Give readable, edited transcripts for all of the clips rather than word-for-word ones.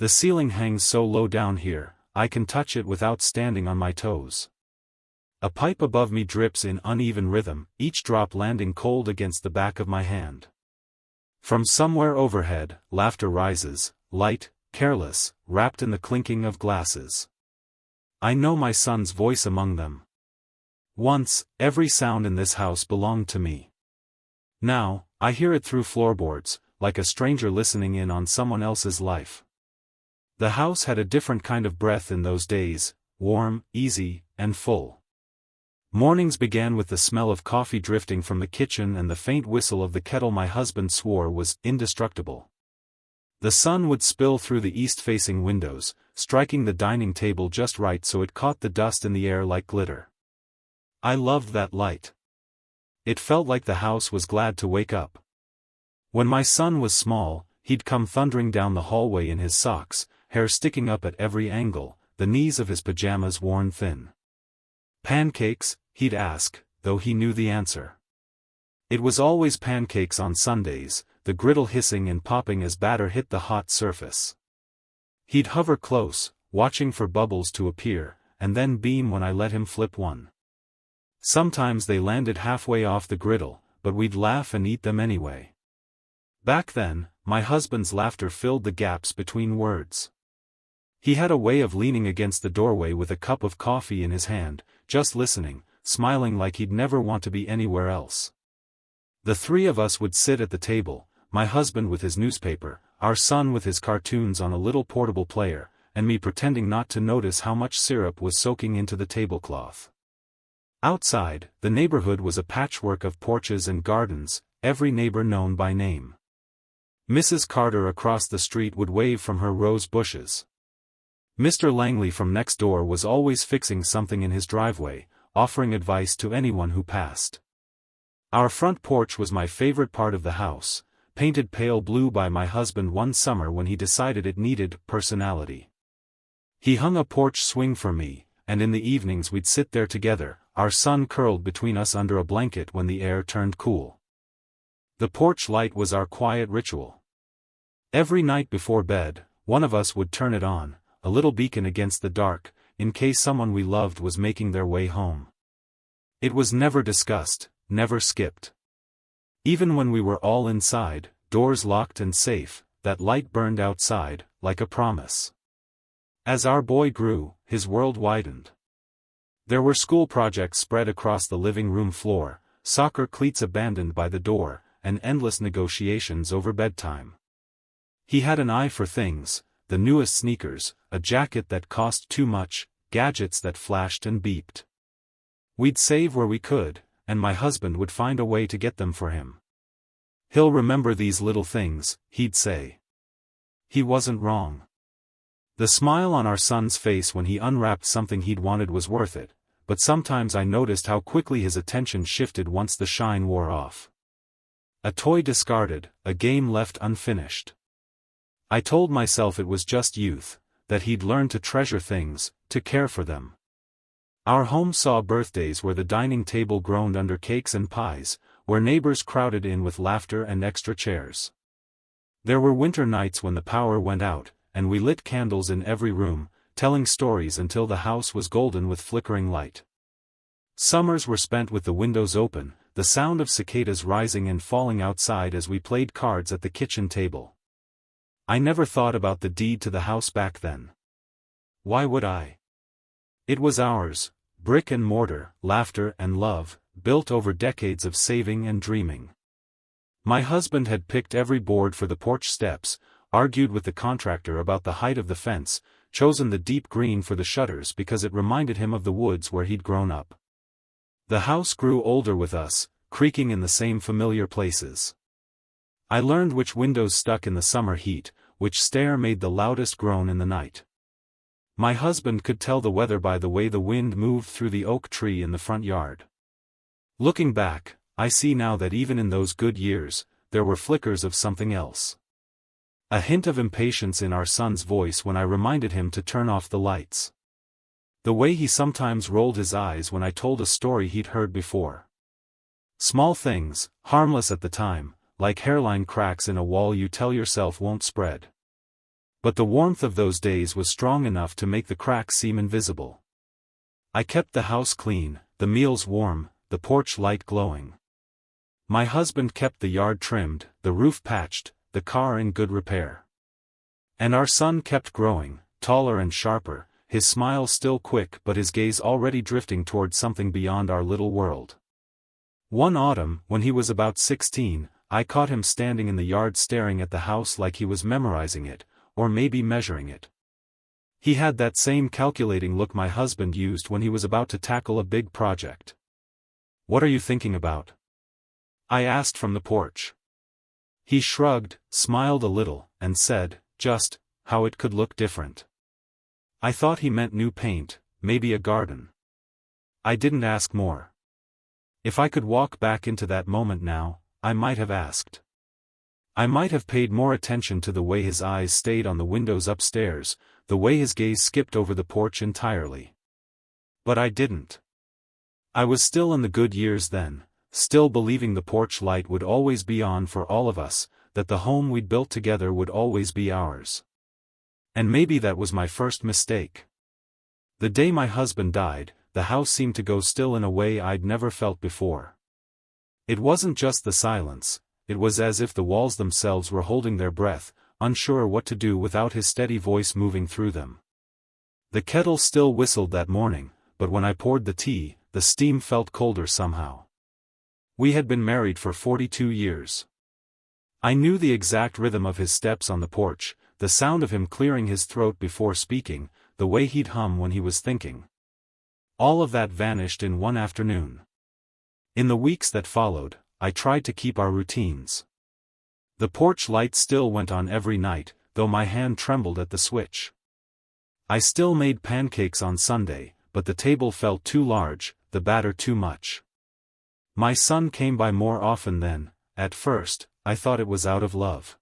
The ceiling hangs so low down here, I can touch it without standing on my toes. A pipe above me drips in uneven rhythm, each drop landing cold against the back of my hand. From somewhere overhead, laughter rises, light, careless, wrapped in the clinking of glasses. I know my son's voice among them. Once, every sound in this house belonged to me. Now, I hear it through floorboards, like a stranger listening in on someone else's life. The house had a different kind of breath in those days, warm, easy, and full. Mornings began with the smell of coffee drifting from the kitchen and the faint whistle of the kettle my husband swore was indestructible. The sun would spill through the east-facing windows, striking the dining table just right so it caught the dust in the air like glitter. I loved that light. It felt like the house was glad to wake up. When my son was small, he'd come thundering down the hallway in his socks, hair sticking up at every angle, the knees of his pajamas worn thin. Pancakes, he'd ask, though he knew the answer. It was always pancakes on Sundays, the griddle hissing and popping as batter hit the hot surface. He'd hover close, watching for bubbles to appear, and then beam when I let him flip one. Sometimes they landed halfway off the griddle, but we'd laugh and eat them anyway. Back then, my husband's laughter filled the gaps between words. He had a way of leaning against the doorway with a cup of coffee in his hand, just listening, smiling like he'd never want to be anywhere else. The three of us would sit at the table, my husband with his newspaper, our son with his cartoons on a little portable player, and me pretending not to notice how much syrup was soaking into the tablecloth. Outside, the neighborhood was a patchwork of porches and gardens, every neighbor known by name. Mrs. Carter across the street would wave from her rose bushes. Mr. Langley from next door was always fixing something in his driveway, offering advice to anyone who passed. Our front porch was my favorite part of the house, painted pale blue by my husband one summer when he decided it needed personality. He hung a porch swing for me, and in the evenings we'd sit there together, our son curled between us under a blanket when the air turned cool. The porch light was our quiet ritual. Every night before bed, one of us would turn it on, a little beacon against the dark, in case someone we loved was making their way home. It was never discussed, never skipped. Even when we were all inside, doors locked and safe, that light burned outside, like a promise. As our boy grew, his world widened. There were school projects spread across the living room floor, soccer cleats abandoned by the door, and endless negotiations over bedtime. He had an eye for things, the newest sneakers, a jacket that cost too much, gadgets that flashed and beeped. We'd save where we could, and my husband would find a way to get them for him. "He'll remember these little things," he'd say. He wasn't wrong. The smile on our son's face when he unwrapped something he'd wanted was worth it, but sometimes I noticed how quickly his attention shifted once the shine wore off. A toy discarded, a game left unfinished. I told myself it was just youth, that he'd learn to treasure things, to care for them. Our home saw birthdays where the dining table groaned under cakes and pies, where neighbors crowded in with laughter and extra chairs. There were winter nights when the power went out, and we lit candles in every room, telling stories until the house was golden with flickering light. Summers were spent with the windows open, the sound of cicadas rising and falling outside as we played cards at the kitchen table. I never thought about the deed to the house back then. Why would I? It was ours, brick and mortar, laughter and love, built over decades of saving and dreaming. My husband had picked every board for the porch steps, argued with the contractor about the height of the fence, chosen the deep green for the shutters because it reminded him of the woods where he'd grown up. The house grew older with us, creaking in the same familiar places. I learned which windows stuck in the summer heat, which stair made the loudest groan in the night. My husband could tell the weather by the way the wind moved through the oak tree in the front yard. Looking back, I see now that even in those good years, there were flickers of something else. A hint of impatience in our son's voice when I reminded him to turn off the lights. The way he sometimes rolled his eyes when I told a story he'd heard before. Small things, harmless at the time, like hairline cracks in a wall you tell yourself won't spread. But the warmth of those days was strong enough to make the cracks seem invisible. I kept the house clean, the meals warm, the porch light glowing. My husband kept the yard trimmed, the roof patched, the car in good repair. And our son kept growing, taller and sharper, his smile still quick but his gaze already drifting toward something beyond our little world. One autumn, when he was about 16, I caught him standing in the yard staring at the house like he was memorizing it, or maybe measuring it. He had that same calculating look my husband used when he was about to tackle a big project. "What are you thinking about?" I asked from the porch. He shrugged, smiled a little, and said, "Just how it could look different." I thought he meant new paint, maybe a garden. I didn't ask more. If I could walk back into that moment now, I might have asked. I might have paid more attention to the way his eyes stayed on the windows upstairs, the way his gaze skipped over the porch entirely. But I didn't. I was still in the good years then, still believing the porch light would always be on for all of us, that the home we'd built together would always be ours. And maybe that was my first mistake. The day my husband died, the house seemed to go still in a way I'd never felt before. It wasn't just the silence, it was as if the walls themselves were holding their breath, unsure what to do without his steady voice moving through them. The kettle still whistled that morning, but when I poured the tea, the steam felt colder somehow. We had been married for 42 years. I knew the exact rhythm of his steps on the porch, the sound of him clearing his throat before speaking, the way he'd hum when he was thinking. All of that vanished in one afternoon. In the weeks that followed, I tried to keep our routines. The porch light still went on every night, though my hand trembled at the switch. I still made pancakes on Sunday, but the table felt too large, the batter too much. My son came by more often than, at first, I thought it was out of love.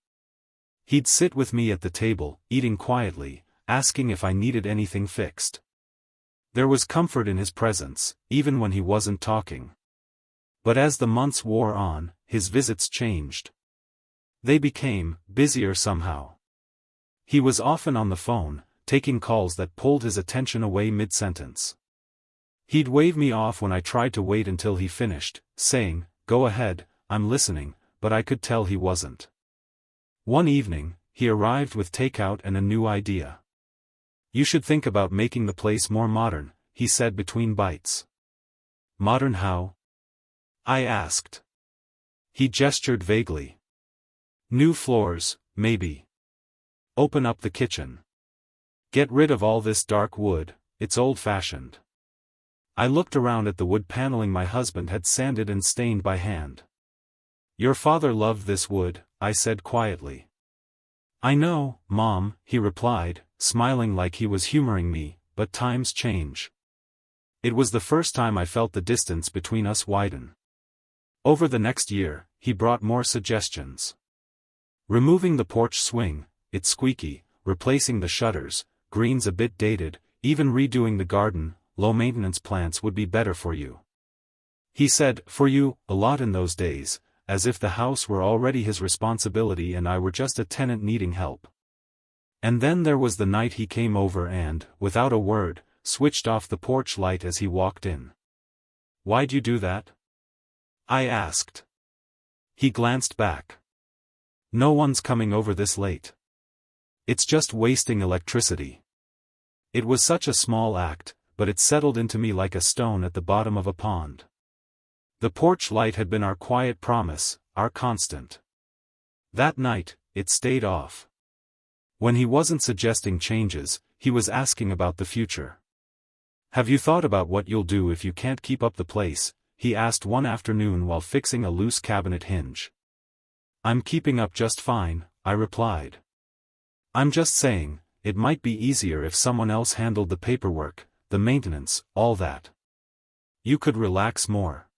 He'd sit with me at the table, eating quietly, asking if I needed anything fixed. There was comfort in his presence, even when he wasn't talking. But as the months wore on, his visits changed. They became busier somehow. He was often on the phone, taking calls that pulled his attention away mid-sentence. He'd wave me off when I tried to wait until he finished, saying, "Go ahead, I'm listening," but I could tell he wasn't. One evening, he arrived with takeout and a new idea. "You should think about making the place more modern," he said between bites. "Modern how?" I asked. He gestured vaguely. "New floors, maybe. Open up the kitchen. Get rid of all this dark wood, it's old-fashioned." I looked around at the wood paneling my husband had sanded and stained by hand. "Your father loved this wood," I said quietly. "I know, Mom," he replied, smiling like he was humoring me, "but times change." It was the first time I felt the distance between us widen. Over the next year, he brought more suggestions. Removing the porch swing, it's squeaky, replacing the shutters, greens a bit dated, even redoing the garden, low-maintenance plants would be better for you. He said, "For you," a lot in those days, as if the house were already his responsibility and I were just a tenant needing help. And then there was the night he came over and, without a word, switched off the porch light as he walked in. "Why'd you do that?" I asked. He glanced back. "No one's coming over this late. It's just wasting electricity." It was such a small act, but it settled into me like a stone at the bottom of a pond. The porch light had been our quiet promise, our constant. That night, it stayed off. When he wasn't suggesting changes, he was asking about the future. "Have you thought about what you'll do if you can't keep up the place?" he asked one afternoon while fixing a loose cabinet hinge. "I'm keeping up just fine," I replied. "I'm just saying, it might be easier if someone else handled the paperwork, the maintenance, all that. You could relax more."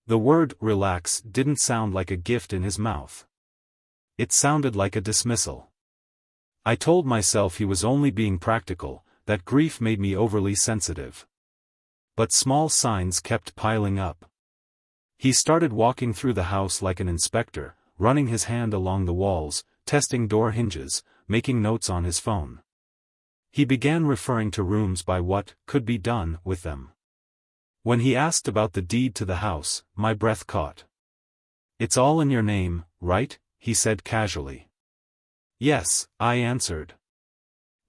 The word "relax" didn't sound like a gift in his mouth. It sounded like a dismissal. I told myself he was only being practical, that grief made me overly sensitive. But small signs kept piling up. He started walking through the house like an inspector, running his hand along the walls, testing door hinges, making notes on his phone. He began referring to rooms by what could be done with them. When he asked about the deed to the house, my breath caught. "It's all in your name, right?" he said casually. "Yes," I answered.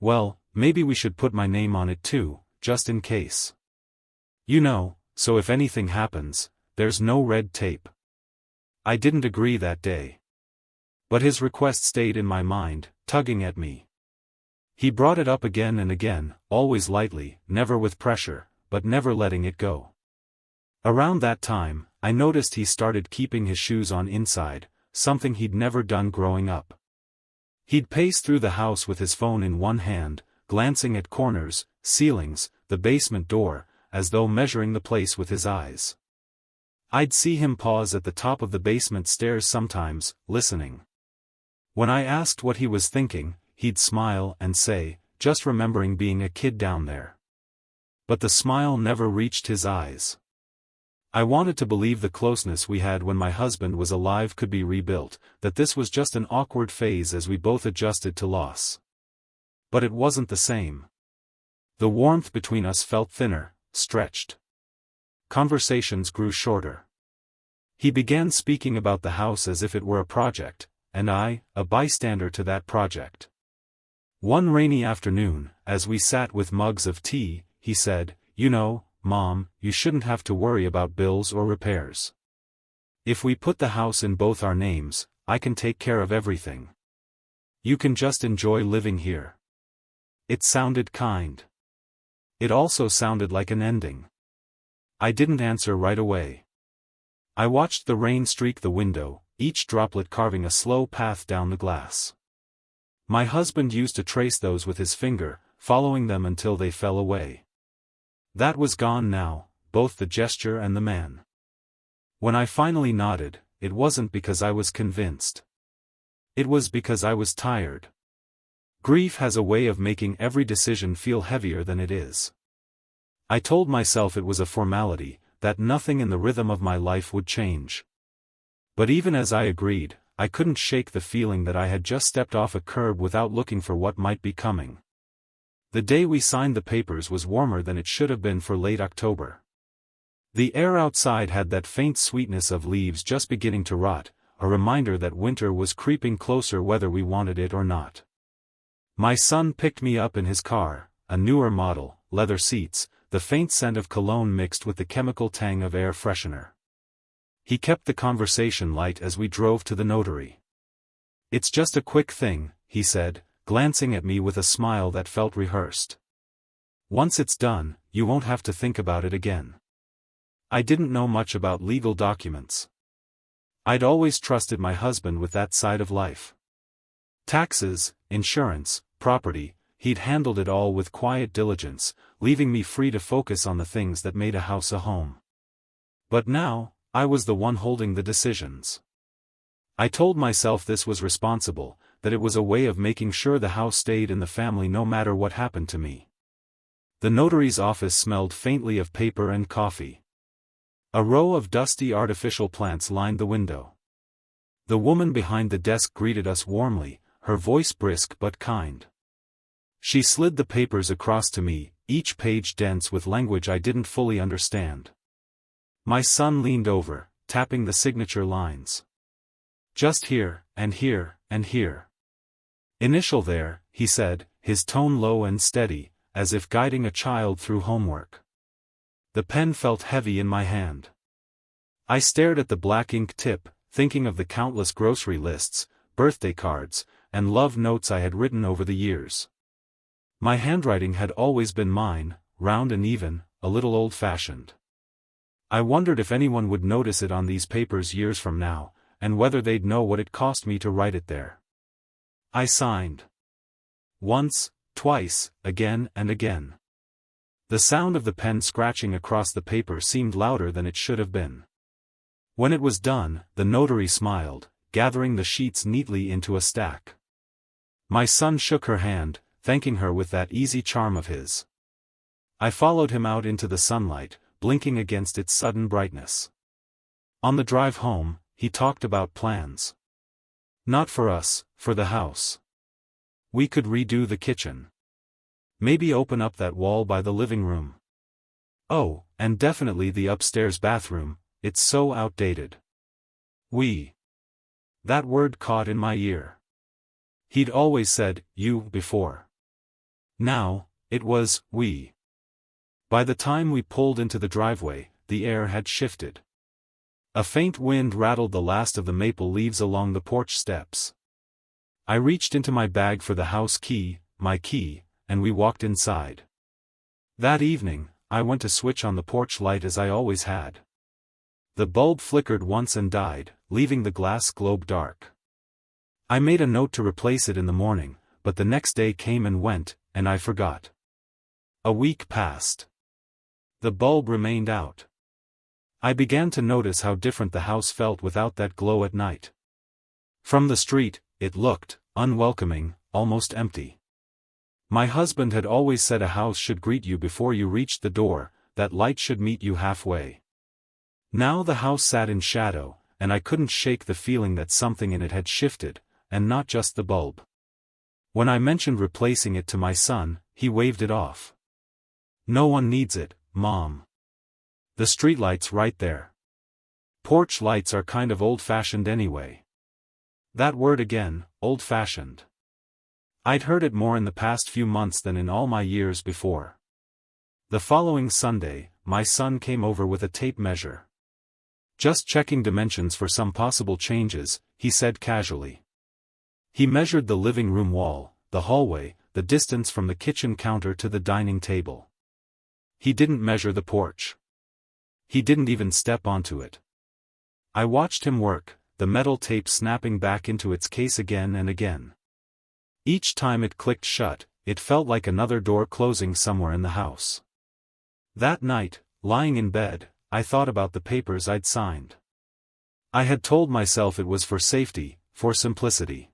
"Well, maybe we should put my name on it too, just in case. You know, so if anything happens, there's no red tape." I didn't agree that day. But his request stayed in my mind, tugging at me. He brought it up again and again, always lightly, never with pressure, but never letting it go. Around that time, I noticed he started keeping his shoes on inside, something he'd never done growing up. He'd pace through the house with his phone in one hand, glancing at corners, ceilings, the basement door, as though measuring the place with his eyes. I'd see him pause at the top of the basement stairs sometimes, listening. When I asked what he was thinking, he'd smile and say, "Just remembering being a kid down there." But the smile never reached his eyes. I wanted to believe the closeness we had when my husband was alive could be rebuilt, that this was just an awkward phase as we both adjusted to loss. But it wasn't the same. The warmth between us felt thinner, stretched. Conversations grew shorter. He began speaking about the house as if it were a project, and I, a bystander to that project. One rainy afternoon, as we sat with mugs of tea, he said, "You know, Mom, you shouldn't have to worry about bills or repairs. If we put the house in both our names, I can take care of everything. You can just enjoy living here." It sounded kind. It also sounded like an ending. I didn't answer right away. I watched the rain streak the window, each droplet carving a slow path down the glass. My husband used to trace those with his finger, following them until they fell away. That was gone now, both the gesture and the man. When I finally nodded, it wasn't because I was convinced. It was because I was tired. Grief has a way of making every decision feel heavier than it is. I told myself it was a formality, that nothing in the rhythm of my life would change. But even as I agreed, I couldn't shake the feeling that I had just stepped off a curb without looking for what might be coming. The day we signed the papers was warmer than it should have been for late October. The air outside had that faint sweetness of leaves just beginning to rot, a reminder that winter was creeping closer whether we wanted it or not. My son picked me up in his car, a newer model, leather seats, the faint scent of cologne mixed with the chemical tang of air freshener. He kept the conversation light as we drove to the notary. "It's just a quick thing," he said, glancing at me with a smile that felt rehearsed. "Once it's done, you won't have to think about it again." I didn't know much about legal documents. I'd always trusted my husband with that side of life. Taxes, insurance, property, he'd handled it all with quiet diligence, leaving me free to focus on the things that made a house a home. But now, I was the one holding the decisions. I told myself this was responsible, that it was a way of making sure the house stayed in the family no matter what happened to me. The notary's office smelled faintly of paper and coffee. A row of dusty artificial plants lined the window. The woman behind the desk greeted us warmly, her voice brisk but kind. She slid the papers across to me, each page dense with language I didn't fully understand. My son leaned over, tapping the signature lines. "Just here, and here, and here. Initial there," he said, his tone low and steady, as if guiding a child through homework. The pen felt heavy in my hand. I stared at the black ink tip, thinking of the countless grocery lists, birthday cards, and love notes I had written over the years. My handwriting had always been mine, round and even, a little old-fashioned. I wondered if anyone would notice it on these papers years from now, and whether they'd know what it cost me to write it there. I signed. Once, twice, again and again. The sound of the pen scratching across the paper seemed louder than it should have been. When it was done, the notary smiled, gathering the sheets neatly into a stack. My son shook her hand, thanking her with that easy charm of his. I followed him out into the sunlight, blinking against its sudden brightness. On the drive home, he talked about plans. Not for us, for the house. We could redo the kitchen. Maybe open up that wall by the living room. Oh, and definitely the upstairs bathroom, it's so outdated. We. That word caught in my ear. He'd always said, you, before. Now, it was, we. By the time we pulled into the driveway, the air had shifted. A faint wind rattled the last of the maple leaves along the porch steps. I reached into my bag for the house key, my key, and we walked inside. That evening, I went to switch on the porch light as I always had. The bulb flickered once and died, leaving the glass globe dark. I made a note to replace it in the morning, but the next day came and went, and I forgot. A week passed. The bulb remained out. I began to notice how different the house felt without that glow at night. From the street, it looked unwelcoming, almost empty. My husband had always said a house should greet you before you reached the door, that light should meet you halfway. Now the house sat in shadow, and I couldn't shake the feeling that something in it had shifted, and not just the bulb. When I mentioned replacing it to my son, he waved it off. No one needs it, Mom. The streetlight's right there. Porch lights are kind of old-fashioned anyway. That word again, old-fashioned. I'd heard it more in the past few months than in all my years before. The following Sunday, my son came over with a tape measure. Just checking dimensions for some possible changes, he said casually. He measured the living room wall, the hallway, the distance from the kitchen counter to the dining table. He didn't measure the porch. He didn't even step onto it. I watched him work, the metal tape snapping back into its case again and again. Each time it clicked shut, it felt like another door closing somewhere in the house. That night, lying in bed, I thought about the papers I'd signed. I had told myself it was for safety, for simplicity.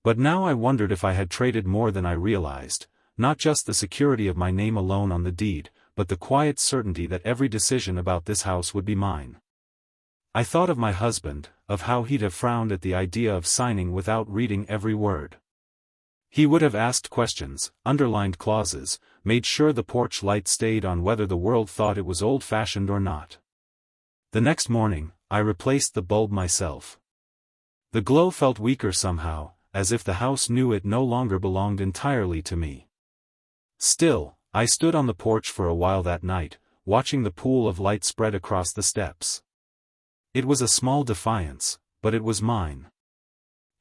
But now I wondered if I had traded more than I realized, not just the security of my name alone on the deed, but the quiet certainty that every decision about this house would be mine. I thought of my husband, of how he'd have frowned at the idea of signing without reading every word. He would have asked questions, underlined clauses, made sure the porch light stayed on whether the world thought it was old-fashioned or not. The next morning, I replaced the bulb myself. The glow felt weaker somehow, as if the house knew it no longer belonged entirely to me. Still, I stood on the porch for a while that night, watching the pool of light spread across the steps. It was a small defiance, but it was mine.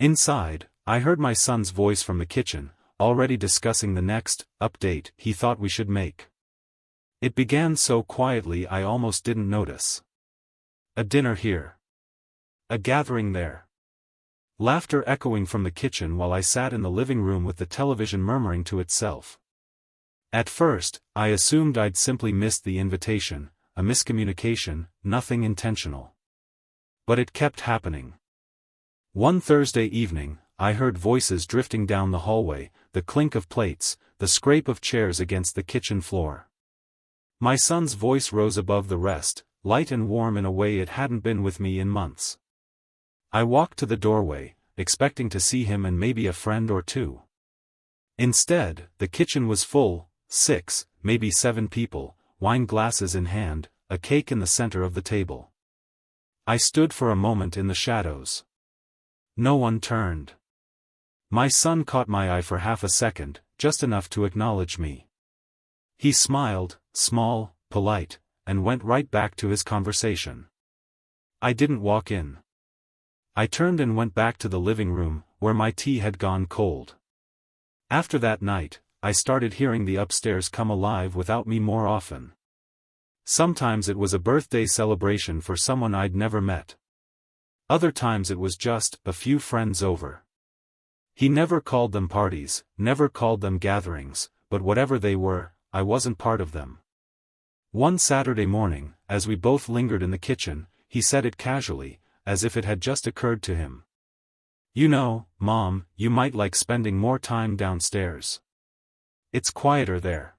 Inside, I heard my son's voice from the kitchen, already discussing the next update he thought we should make. It began so quietly I almost didn't notice. A dinner here. A gathering there. Laughter echoing from the kitchen while I sat in the living room with the television murmuring to itself. At first, I assumed I'd simply missed the invitation, a miscommunication, nothing intentional. But it kept happening. One Thursday evening, I heard voices drifting down the hallway, the clink of plates, the scrape of chairs against the kitchen floor. My son's voice rose above the rest, light and warm in a way it hadn't been with me in months. I walked to the doorway, expecting to see him and maybe a friend or two. Instead, the kitchen was full, 6, maybe 7 people, wine glasses in hand, a cake in the center of the table. I stood for a moment in the shadows. No one turned. My son caught my eye for half a second, just enough to acknowledge me. He smiled, small, polite, and went right back to his conversation. I didn't walk in. I turned and went back to the living room, where my tea had gone cold. After that night, I started hearing the upstairs come alive without me more often. Sometimes it was a birthday celebration for someone I'd never met. Other times it was just a few friends over. He never called them parties, never called them gatherings, but whatever they were, I wasn't part of them. One Saturday morning, as we both lingered in the kitchen, he said it casually, as if it had just occurred to him. You know, Mom, you might like spending more time downstairs. It's quieter there.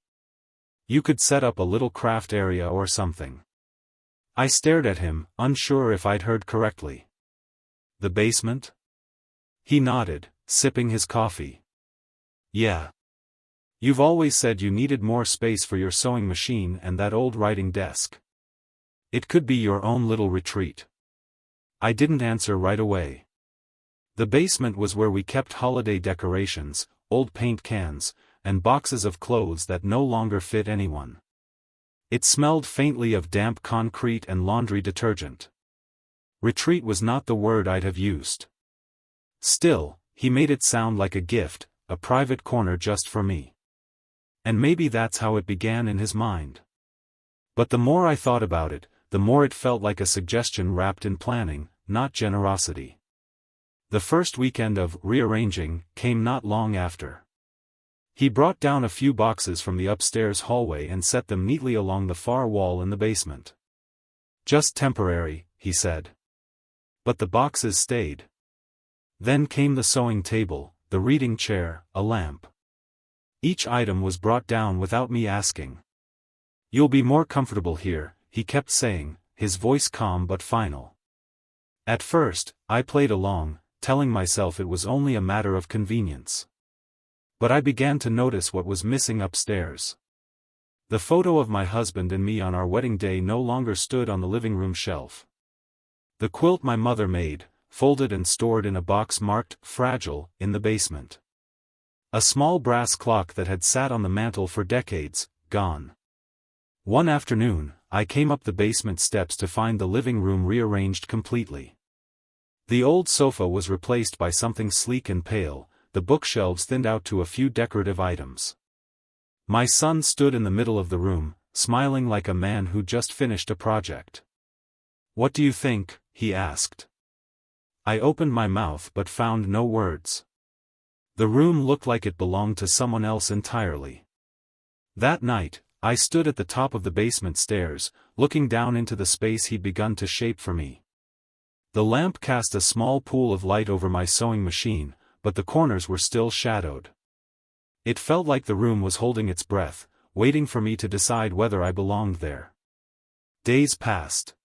You could set up a little craft area or something. I stared at him, unsure if I'd heard correctly. The basement? He nodded, sipping his coffee. Yeah. You've always said you needed more space for your sewing machine and that old writing desk. It could be your own little retreat. I didn't answer right away. The basement was where we kept holiday decorations, old paint cans, and boxes of clothes that no longer fit anyone. It smelled faintly of damp concrete and laundry detergent. Retreat was not the word I'd have used. Still, he made it sound like a gift, a private corner just for me. And maybe that's how it began in his mind. But the more I thought about it, the more it felt like a suggestion wrapped in planning, not generosity. The first weekend of rearranging came not long after. He brought down a few boxes from the upstairs hallway and set them neatly along the far wall in the basement. Just temporary, he said. But the boxes stayed. Then came the sewing table, the reading chair, a lamp. Each item was brought down without me asking. "You'll be more comfortable here," he kept saying, his voice calm but final. At first, I played along, telling myself it was only a matter of convenience. But I began to notice what was missing upstairs. The photo of my husband and me on our wedding day no longer stood on the living room shelf. The quilt my mother made, folded and stored in a box marked "fragile" in the basement. A small brass clock that had sat on the mantel for decades, gone. One afternoon, I came up the basement steps to find the living room rearranged completely. The old sofa was replaced by something sleek and pale, the bookshelves thinned out to a few decorative items. My son stood in the middle of the room, smiling like a man who just finished a project. "What do you think?" he asked. I opened my mouth but found no words. The room looked like it belonged to someone else entirely. That night, I stood at the top of the basement stairs, looking down into the space he'd begun to shape for me. The lamp cast a small pool of light over my sewing machine, but the corners were still shadowed. It felt like the room was holding its breath, waiting for me to decide whether I belonged there. Days passed.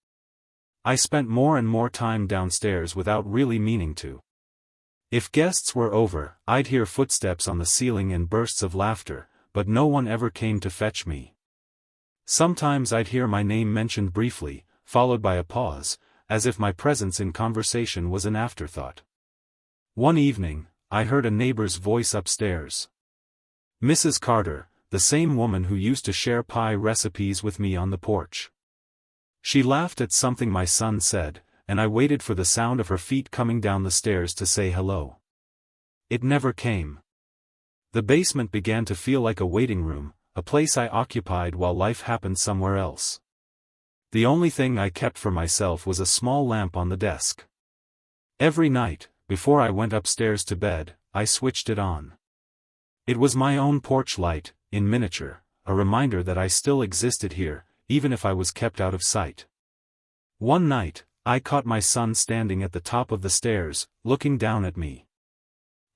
I spent more and more time downstairs without really meaning to. If guests were over, I'd hear footsteps on the ceiling and bursts of laughter, but no one ever came to fetch me. Sometimes I'd hear my name mentioned briefly, followed by a pause, as if my presence in conversation was an afterthought. One evening, I heard a neighbor's voice upstairs. Mrs. Carter, the same woman who used to share pie recipes with me on the porch. She laughed at something my son said, and I waited for the sound of her feet coming down the stairs to say hello. It never came. The basement began to feel like a waiting room, a place I occupied while life happened somewhere else. The only thing I kept for myself was a small lamp on the desk. Every night, before I went upstairs to bed, I switched it on. It was my own porch light, in miniature, a reminder that I still existed here, even if I was kept out of sight. One night, I caught my son standing at the top of the stairs, looking down at me.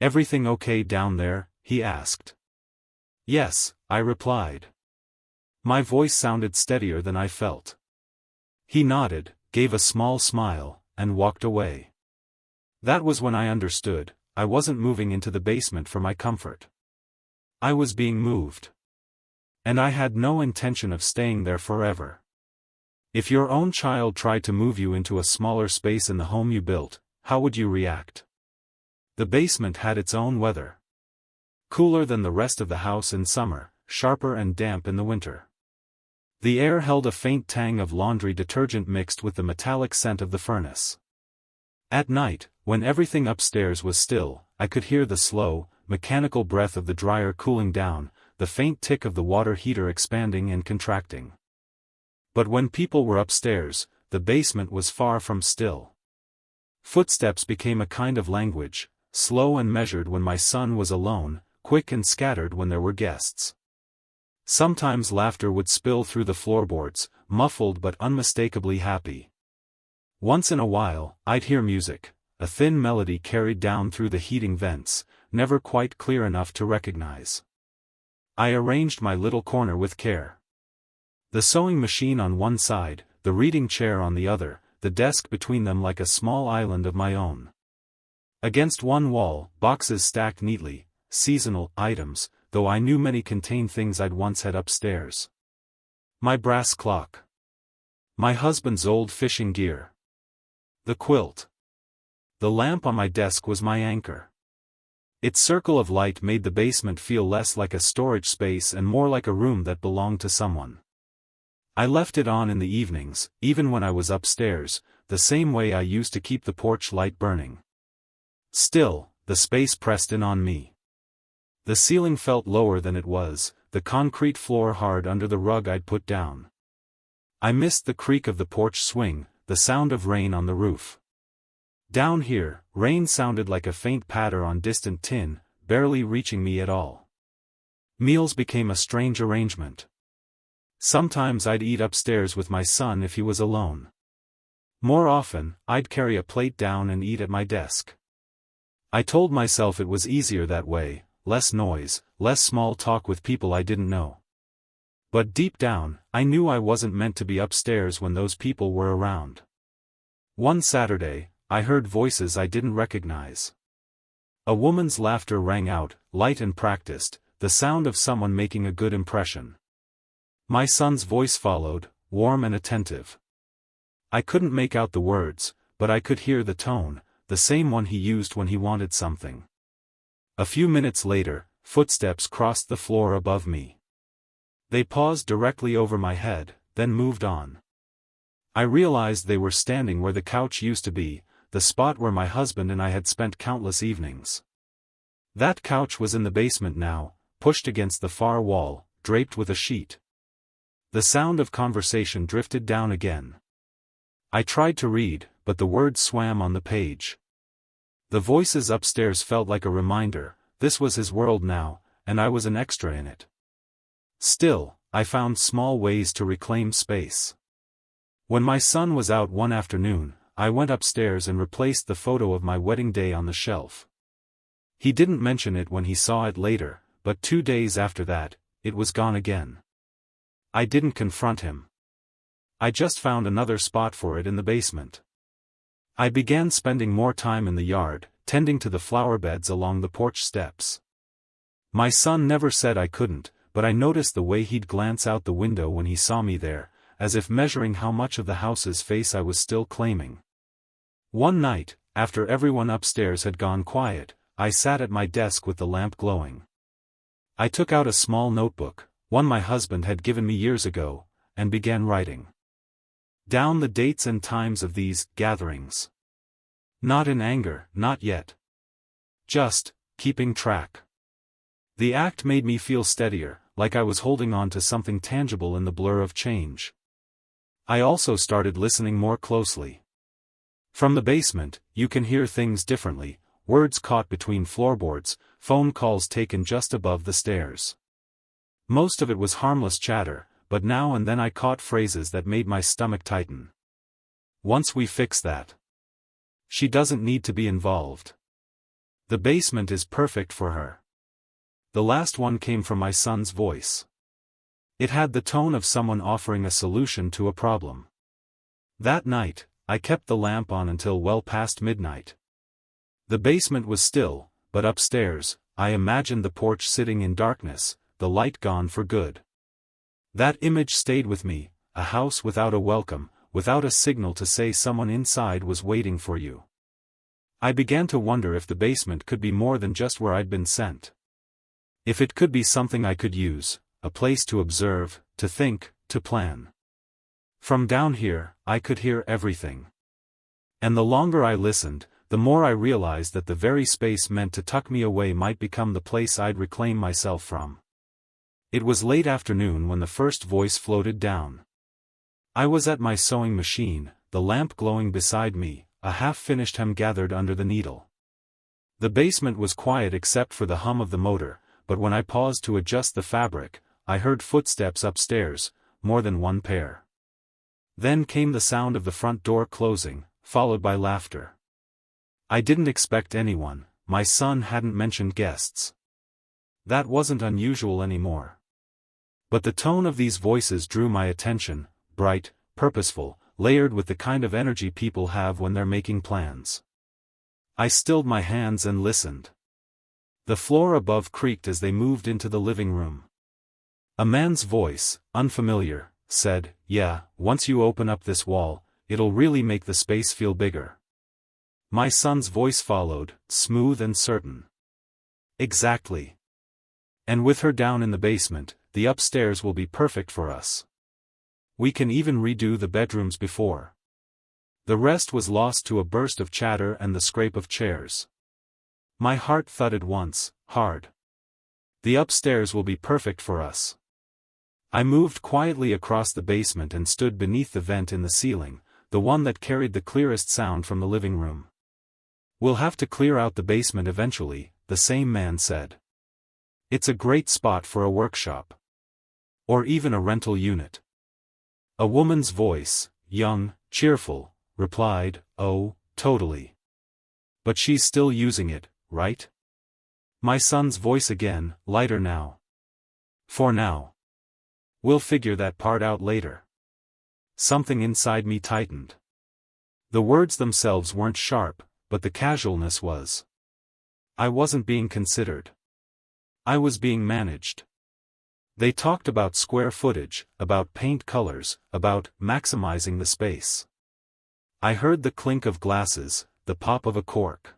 "Everything okay down there?" he asked. "Yes," I replied. My voice sounded steadier than I felt. He nodded, gave a small smile, and walked away. That was when I understood, I wasn't moving into the basement for my comfort. I was being moved. And I had no intention of staying there forever. If your own child tried to move you into a smaller space in the home you built, how would you react? The basement had its own weather. Cooler than the rest of the house in summer, sharper and damp in the winter. The air held a faint tang of laundry detergent mixed with the metallic scent of the furnace. At night, when everything upstairs was still, I could hear the slow, mechanical breath of the dryer cooling down, the faint tick of the water heater expanding and contracting. But when people were upstairs, the basement was far from still. Footsteps became a kind of language, slow and measured when my son was alone, quick and scattered when there were guests. Sometimes laughter would spill through the floorboards, muffled but unmistakably happy. Once in a while, I'd hear music, a thin melody carried down through the heating vents, never quite clear enough to recognize. I arranged my little corner with care. The sewing machine on one side, the reading chair on the other, the desk between them like a small island of my own. Against one wall, boxes stacked neatly, seasonal items, though I knew many contained things I'd once had upstairs. My brass clock. My husband's old fishing gear. The quilt. The lamp on my desk was my anchor. Its circle of light made the basement feel less like a storage space and more like a room that belonged to someone. I left it on in the evenings, even when I was upstairs, the same way I used to keep the porch light burning. Still, the space pressed in on me. The ceiling felt lower than it was, the concrete floor hard under the rug I'd put down. I missed the creak of the porch swing, the sound of rain on the roof. Down here, rain sounded like a faint patter on distant tin, barely reaching me at all. Meals became a strange arrangement. Sometimes I'd eat upstairs with my son if he was alone. More often, I'd carry a plate down and eat at my desk. I told myself it was easier that way, less noise, less small talk with people I didn't know. But deep down, I knew I wasn't meant to be upstairs when those people were around. One Saturday, I heard voices I didn't recognize. A woman's laughter rang out, light and practiced, the sound of someone making a good impression. My son's voice followed, warm and attentive. I couldn't make out the words, but I could hear the tone, the same one he used when he wanted something. A few minutes later, footsteps crossed the floor above me. They paused directly over my head, then moved on. I realized they were standing where the couch used to be, the spot where my husband and I had spent countless evenings. That couch was in the basement now, pushed against the far wall, draped with a sheet. The sound of conversation drifted down again. I tried to read, but the words swam on the page. The voices upstairs felt like a reminder, this was his world now, and I was an extra in it. Still, I found small ways to reclaim space. When my son was out one afternoon, I went upstairs and replaced the photo of my wedding day on the shelf. He didn't mention it when he saw it later, but 2 days after that, it was gone again. I didn't confront him. I just found another spot for it in the basement. I began spending more time in the yard, tending to the flower beds along the porch steps. My son never said I couldn't, but I noticed the way he'd glance out the window when he saw me there, as if measuring how much of the house's face I was still claiming. One night, after everyone upstairs had gone quiet, I sat at my desk with the lamp glowing. I took out a small notebook, one my husband had given me years ago, and began writing down the dates and times of these gatherings. Not in anger, not yet. Just keeping track. The act made me feel steadier, like I was holding on to something tangible in the blur of change. I also started listening more closely. From the basement, you can hear things differently, words caught between floorboards, phone calls taken just above the stairs. Most of it was harmless chatter, but now and then I caught phrases that made my stomach tighten. Once we fix that. She doesn't need to be involved. The basement is perfect for her. The last one came from my son's voice. It had the tone of someone offering a solution to a problem. That night, I kept the lamp on until well past midnight. The basement was still, but upstairs, I imagined the porch sitting in darkness, the light gone for good. That image stayed with me, a house without a welcome, without a signal to say someone inside was waiting for you. I began to wonder if the basement could be more than just where I'd been sent. If it could be something I could use, a place to observe, to think, to plan. From down here, I could hear everything. And the longer I listened, the more I realized that the very space meant to tuck me away might become the place I'd reclaim myself from. It was late afternoon when the first voice floated down. I was at my sewing machine, the lamp glowing beside me, a half-finished hem gathered under the needle. The basement was quiet except for the hum of the motor, but when I paused to adjust the fabric, I heard footsteps upstairs, more than one pair. Then came the sound of the front door closing, followed by laughter. I didn't expect anyone, my son hadn't mentioned guests. That wasn't unusual anymore. But the tone of these voices drew my attention, bright, purposeful, layered with the kind of energy people have when they're making plans. I stilled my hands and listened. The floor above creaked as they moved into the living room. A man's voice, unfamiliar, said, "Yeah, once you open up this wall, it'll really make the space feel bigger." My son's voice followed, smooth and certain. "Exactly. And with her down in the basement, the upstairs will be perfect for us. We can even redo the bedrooms before." The rest was lost to a burst of chatter and the scrape of chairs. My heart thudded once, hard. The upstairs will be perfect for us. I moved quietly across the basement and stood beneath the vent in the ceiling, the one that carried the clearest sound from the living room. "We'll have to clear out the basement eventually," the same man said. "It's a great spot for a workshop. Or even a rental unit." A woman's voice, young, cheerful, replied, "Oh, totally. But she's still using it, right?" My son's voice again, lighter now. "For now. We'll figure that part out later." Something inside me tightened. The words themselves weren't sharp, but the casualness was. I wasn't being considered. I was being managed. They talked about square footage, about paint colors, about maximizing the space. I heard the clink of glasses, the pop of a cork.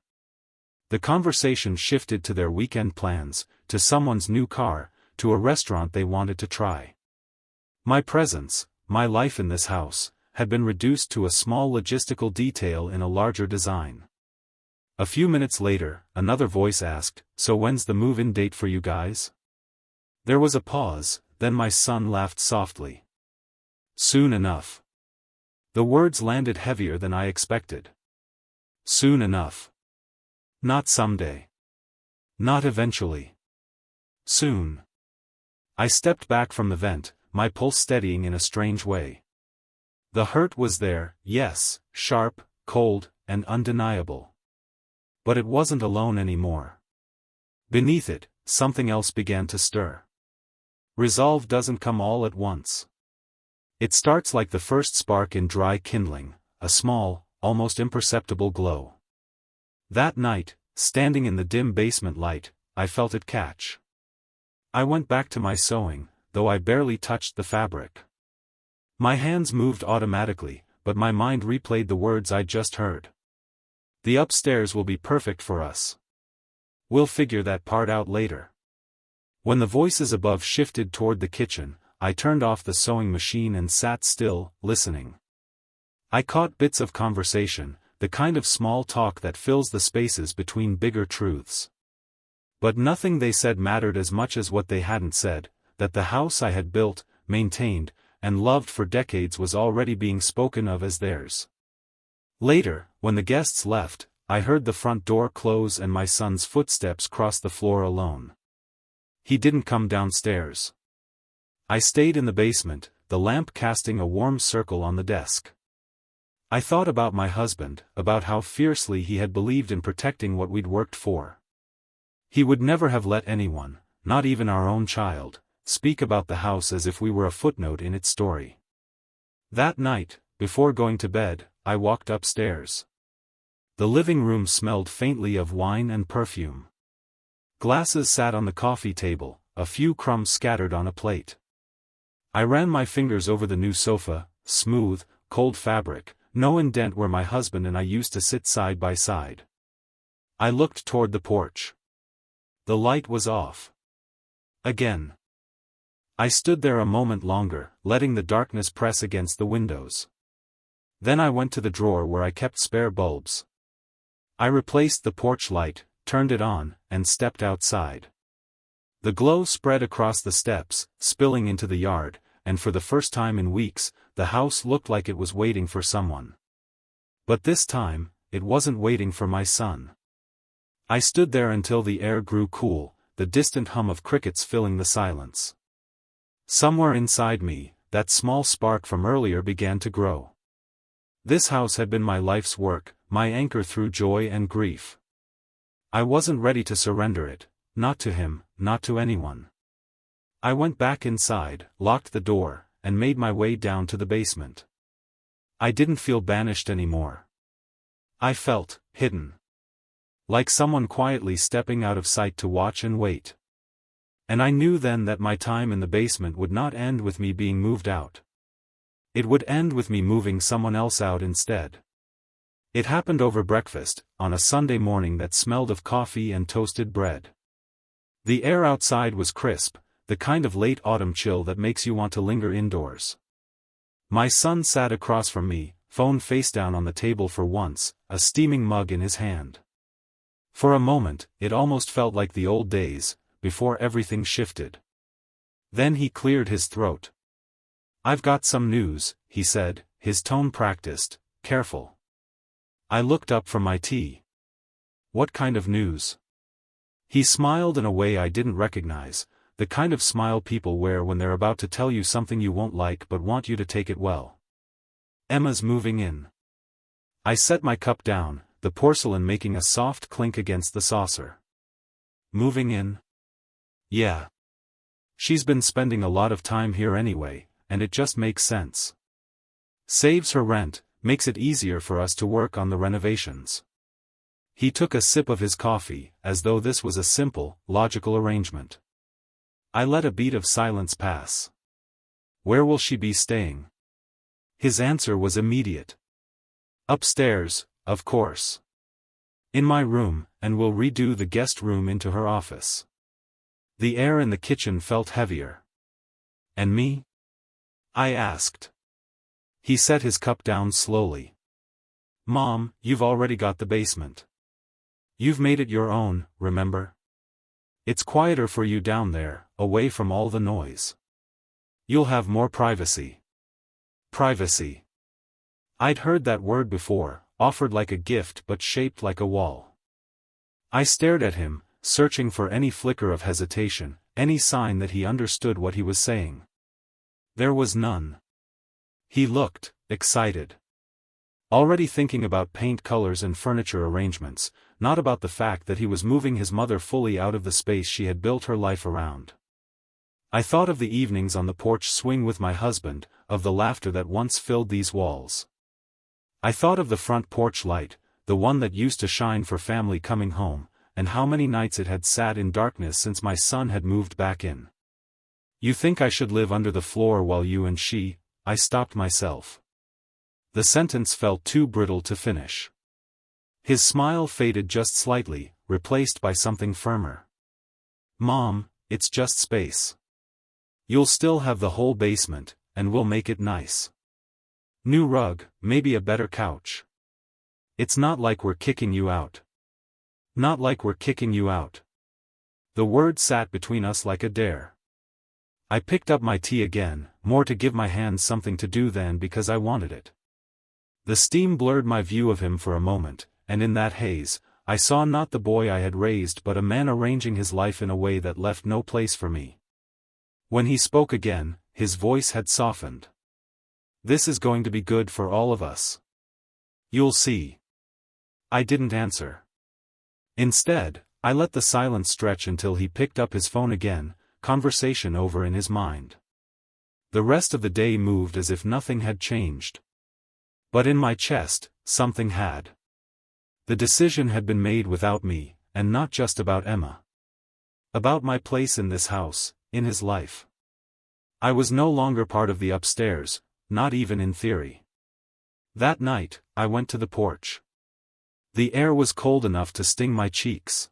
The conversation shifted to their weekend plans, to someone's new car, to a restaurant they wanted to try. My presence, my life in this house, had been reduced to a small logistical detail in a larger design. A few minutes later, another voice asked, "So when's the move-in date for you guys?" There was a pause, then my son laughed softly. "Soon enough." The words landed heavier than I expected. Soon enough. Not someday. Not eventually. Soon. I stepped back from the vent, my pulse steadying in a strange way. The hurt was there, yes, sharp, cold, and undeniable. But it wasn't alone anymore. Beneath it, something else began to stir. Resolve doesn't come all at once. It starts like the first spark in dry kindling, a small, almost imperceptible glow. That night, standing in the dim basement light, I felt it catch. I went back to my sewing, though I barely touched the fabric. My hands moved automatically, but my mind replayed the words I'd just heard. The upstairs will be perfect for us. We'll figure that part out later. When the voices above shifted toward the kitchen, I turned off the sewing machine and sat still, listening. I caught bits of conversation, the kind of small talk that fills the spaces between bigger truths. But nothing they said mattered as much as what they hadn't said, that the house I had built, maintained, and loved for decades was already being spoken of as theirs. Later, when the guests left, I heard the front door close and my son's footsteps cross the floor alone. He didn't come downstairs. I stayed in the basement, the lamp casting a warm circle on the desk. I thought about my husband, about how fiercely he had believed in protecting what we'd worked for. He would never have let anyone, not even our own child, speak about the house as if we were a footnote in its story. That night, before going to bed, I walked upstairs. The living room smelled faintly of wine and perfume. Glasses sat on the coffee table, a few crumbs scattered on a plate. I ran my fingers over the new sofa, smooth, cold fabric, no indent where my husband and I used to sit side by side. I looked toward the porch. The light was off. Again. I stood there a moment longer, letting the darkness press against the windows. Then I went to the drawer where I kept spare bulbs. I replaced the porch light, turned it on, and stepped outside. The glow spread across the steps, spilling into the yard, and for the first time in weeks, the house looked like it was waiting for someone. But this time, it wasn't waiting for my son. I stood there until the air grew cool, the distant hum of crickets filling the silence. Somewhere inside me, that small spark from earlier began to grow. This house had been my life's work, my anchor through joy and grief. I wasn't ready to surrender it, not to him, not to anyone. I went back inside, locked the door, and made my way down to the basement. I didn't feel banished anymore. I felt hidden. Like someone quietly stepping out of sight to watch and wait. And I knew then that my time in the basement would not end with me being moved out. It would end with me moving someone else out instead. It happened over breakfast, on a Sunday morning that smelled of coffee and toasted bread. The air outside was crisp, the kind of late autumn chill that makes you want to linger indoors. My son sat across from me, phone face down on the table for once, a steaming mug in his hand. For a moment, it almost felt like the old days, before everything shifted. Then he cleared his throat. "I've got some news," he said, his tone practiced, careful. I looked up from my tea. "What kind of news?" He smiled in a way I didn't recognize, the kind of smile people wear when they're about to tell you something you won't like but want you to take it well. "Emma's moving in." I set my cup down, the porcelain making a soft clink against the saucer. "Moving in?" "Yeah. She's been spending a lot of time here anyway, and it just makes sense. Saves her rent, makes it easier for us to work on the renovations." He took a sip of his coffee, as though this was a simple, logical arrangement. I let a beat of silence pass. "Where will she be staying?" His answer was immediate. "Upstairs, of course. In my room, and we'll redo the guest room into her office." The air in the kitchen felt heavier. "And me?" I asked. He set his cup down slowly. "Mom, you've already got the basement. You've made it your own, remember? It's quieter for you down there, away from all the noise. You'll have more privacy." Privacy. I'd heard that word before, offered like a gift but shaped like a wall. I stared at him, searching for any flicker of hesitation, any sign that he understood what he was saying. There was none. He looked excited. Already thinking about paint colors and furniture arrangements, not about the fact that he was moving his mother fully out of the space she had built her life around. I thought of the evenings on the porch swing with my husband, of the laughter that once filled these walls. I thought of the front porch light, the one that used to shine for family coming home, and how many nights it had sat in darkness since my son had moved back in. "You think I should live under the floor while you and she?" I stopped myself. The sentence felt too brittle to finish. His smile faded just slightly, replaced by something firmer. "Mom, it's just space. You'll still have the whole basement, and we'll make it nice. New rug, maybe a better couch. It's not like we're kicking you out. Not like we're kicking you out." The word sat between us like a dare. I picked up my tea again, more to give my hands something to do than because I wanted it. The steam blurred my view of him for a moment, and in that haze, I saw not the boy I had raised but a man arranging his life in a way that left no place for me. When he spoke again, his voice had softened. "This is going to be good for all of us. You'll see." I didn't answer. Instead, I let the silence stretch until he picked up his phone again, conversation over in his mind. The rest of the day moved as if nothing had changed. But in my chest, something had. The decision had been made without me, and not just about Emma. About my place in this house, in his life. I was no longer part of the upstairs, not even in theory. That night, I went to the porch. The air was cold enough to sting my cheeks.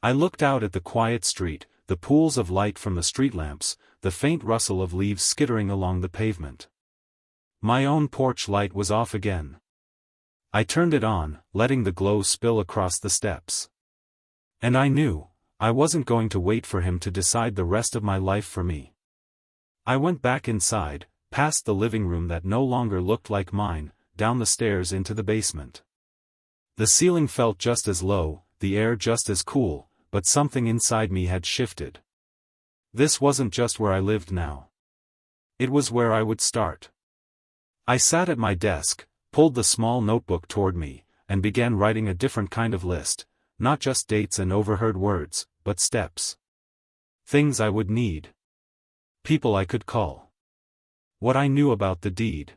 I looked out at the quiet street, the pools of light from the street lamps, the faint rustle of leaves skittering along the pavement. My own porch light was off again. I turned it on, letting the glow spill across the steps. And I knew, I wasn't going to wait for him to decide the rest of my life for me. I went back inside, past the living room that no longer looked like mine, down the stairs into the basement. The ceiling felt just as low, the air just as cool, but something inside me had shifted. This wasn't just where I lived now. It was where I would start. I sat at my desk, pulled the small notebook toward me, and began writing a different kind of list, not just dates and overheard words, but steps. Things I would need. People I could call. What I knew about the deed.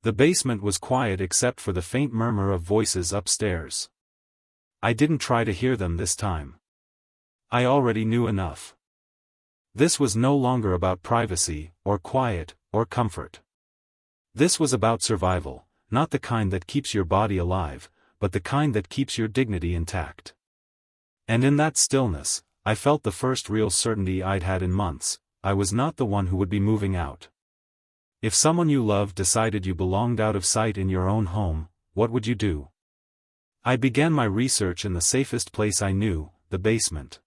The basement was quiet except for the faint murmur of voices upstairs. I didn't try to hear them this time. I already knew enough. This was no longer about privacy, or quiet, or comfort. This was about survival, not the kind that keeps your body alive, but the kind that keeps your dignity intact. And in that stillness, I felt the first real certainty I'd had in months: I was not the one who would be moving out. If someone you loved decided you belonged out of sight in your own home, what would you do? I began my research in the safest place I knew, the basement.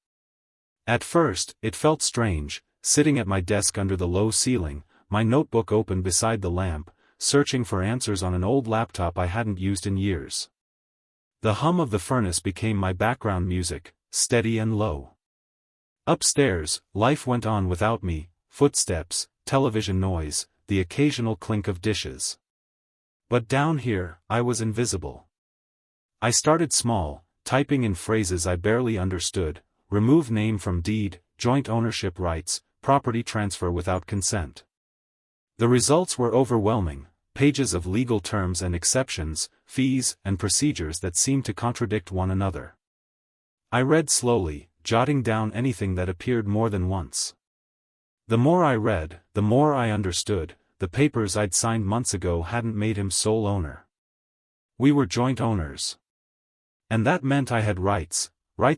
At first, it felt strange, sitting at my desk under the low ceiling, my notebook open beside the lamp, searching for answers on an old laptop I hadn't used in years. The hum of the furnace became my background music, steady and low. Upstairs, life went on without me: footsteps, television noise, the occasional clink of dishes. But down here, I was invisible. I started small, typing in phrases I barely understood: remove name from deed, joint ownership rights, property transfer without consent. The results were overwhelming: pages of legal terms and exceptions, fees, and procedures that seemed to contradict one another. I read slowly, jotting down anything that appeared more than once. The more I read, the more I understood: the papers I'd signed months ago hadn't made him sole owner. We were joint owners. And that meant I had rights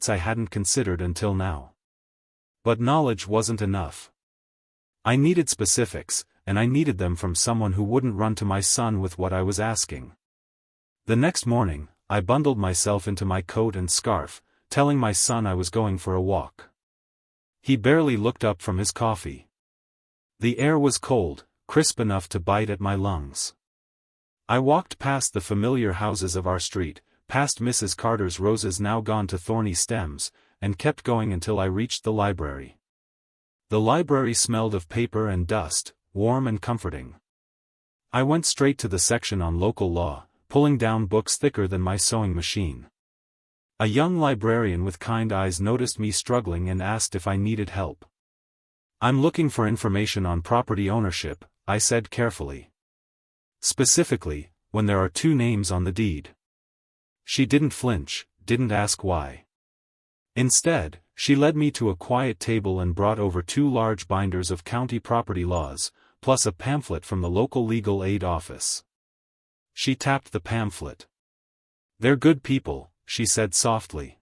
I hadn't considered until now. But knowledge wasn't enough. I needed specifics, and I needed them from someone who wouldn't run to my son with what I was asking. The next morning, I bundled myself into my coat and scarf, telling my son I was going for a walk. He barely looked up from his coffee. The air was cold, crisp enough to bite at my lungs. I walked past the familiar houses of our street, past Mrs. Carter's roses now gone to thorny stems, and kept going until I reached the library. The library smelled of paper and dust, warm and comforting. I went straight to the section on local law, pulling down books thicker than my sewing machine. A young librarian with kind eyes noticed me struggling and asked if I needed help. "I'm looking for information on property ownership," I said carefully. "Specifically, when there are two names on the deed." She didn't flinch, didn't ask why. Instead, she led me to a quiet table and brought over 2 large binders of county property laws, plus a pamphlet from the local legal aid office. She tapped the pamphlet. "They're good people," she said softly.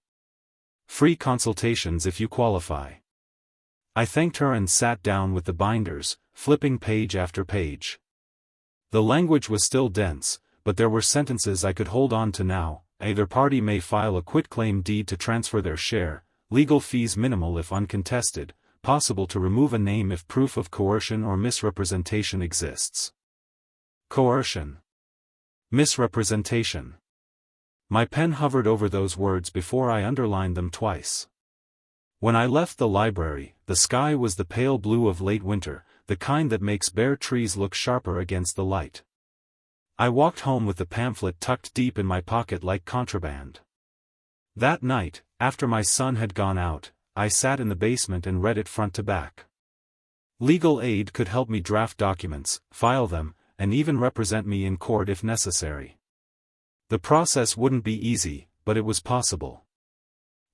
"Free consultations if you qualify." I thanked her and sat down with the binders, flipping page after page. The language was still dense, but there were sentences I could hold on to now: either party may file a quitclaim deed to transfer their share, legal fees minimal if uncontested, possible to remove a name if proof of coercion or misrepresentation exists. Coercion. Misrepresentation. My pen hovered over those words before I underlined them twice. When I left the library, the sky was the pale blue of late winter, the kind that makes bare trees look sharper against the light. I walked home with the pamphlet tucked deep in my pocket like contraband. That night, after my son had gone out, I sat in the basement and read it front to back. Legal aid could help me draft documents, file them, and even represent me in court if necessary. The process wouldn't be easy, but it was possible.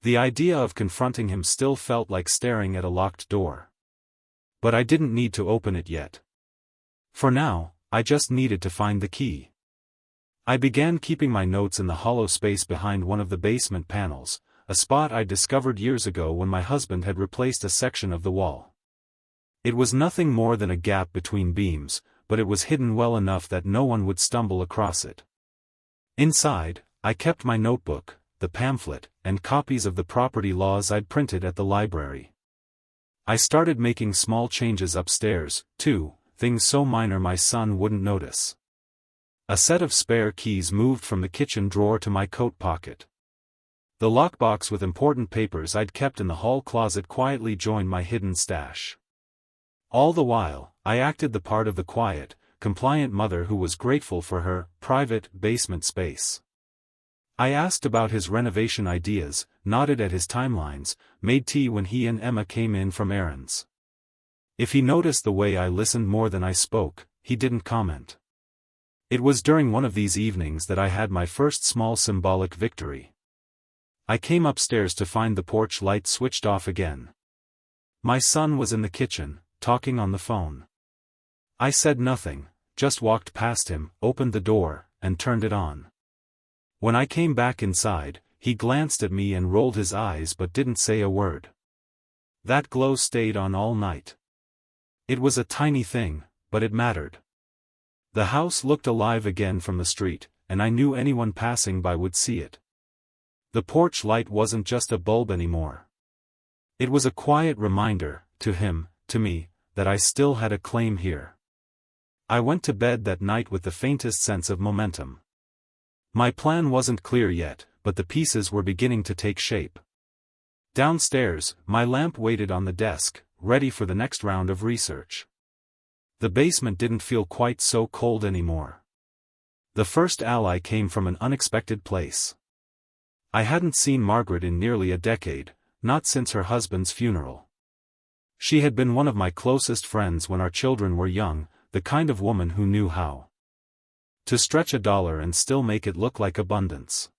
The idea of confronting him still felt like staring at a locked door. But I didn't need to open it yet. For now, I just needed to find the key. I began keeping my notes in the hollow space behind one of the basement panels, a spot I discovered years ago when my husband had replaced a section of the wall. It was nothing more than a gap between beams, but it was hidden well enough that no one would stumble across it. Inside, I kept my notebook, the pamphlet, and copies of the property laws I'd printed at the library. I started making small changes upstairs, too, things so minor my son wouldn't notice. A set of spare keys moved from the kitchen drawer to my coat pocket. The lockbox with important papers I'd kept in the hall closet quietly joined my hidden stash. All the while, I acted the part of the quiet, compliant mother who was grateful for her private basement space. I asked about his renovation ideas, nodded at his timelines, made tea when he and Emma came in from errands. If he noticed the way I listened more than I spoke, he didn't comment. It was during one of these evenings that I had my first small symbolic victory. I came upstairs to find the porch light switched off again. My son was in the kitchen, talking on the phone. I said nothing, just walked past him, opened the door, and turned it on. When I came back inside, he glanced at me and rolled his eyes but didn't say a word. That glow stayed on all night. It was a tiny thing, but it mattered. The house looked alive again from the street, and I knew anyone passing by would see it. The porch light wasn't just a bulb anymore. It was a quiet reminder, to him, to me, that I still had a claim here. I went to bed that night with the faintest sense of momentum. My plan wasn't clear yet, but the pieces were beginning to take shape. Downstairs, my lamp waited on the desk, ready for the next round of research. The basement didn't feel quite so cold anymore. The first ally came from an unexpected place. I hadn't seen Margaret in nearly a decade, not since her husband's funeral. She had been one of my closest friends when our children were young, the kind of woman who knew how to stretch $1 and still make it look like abundance.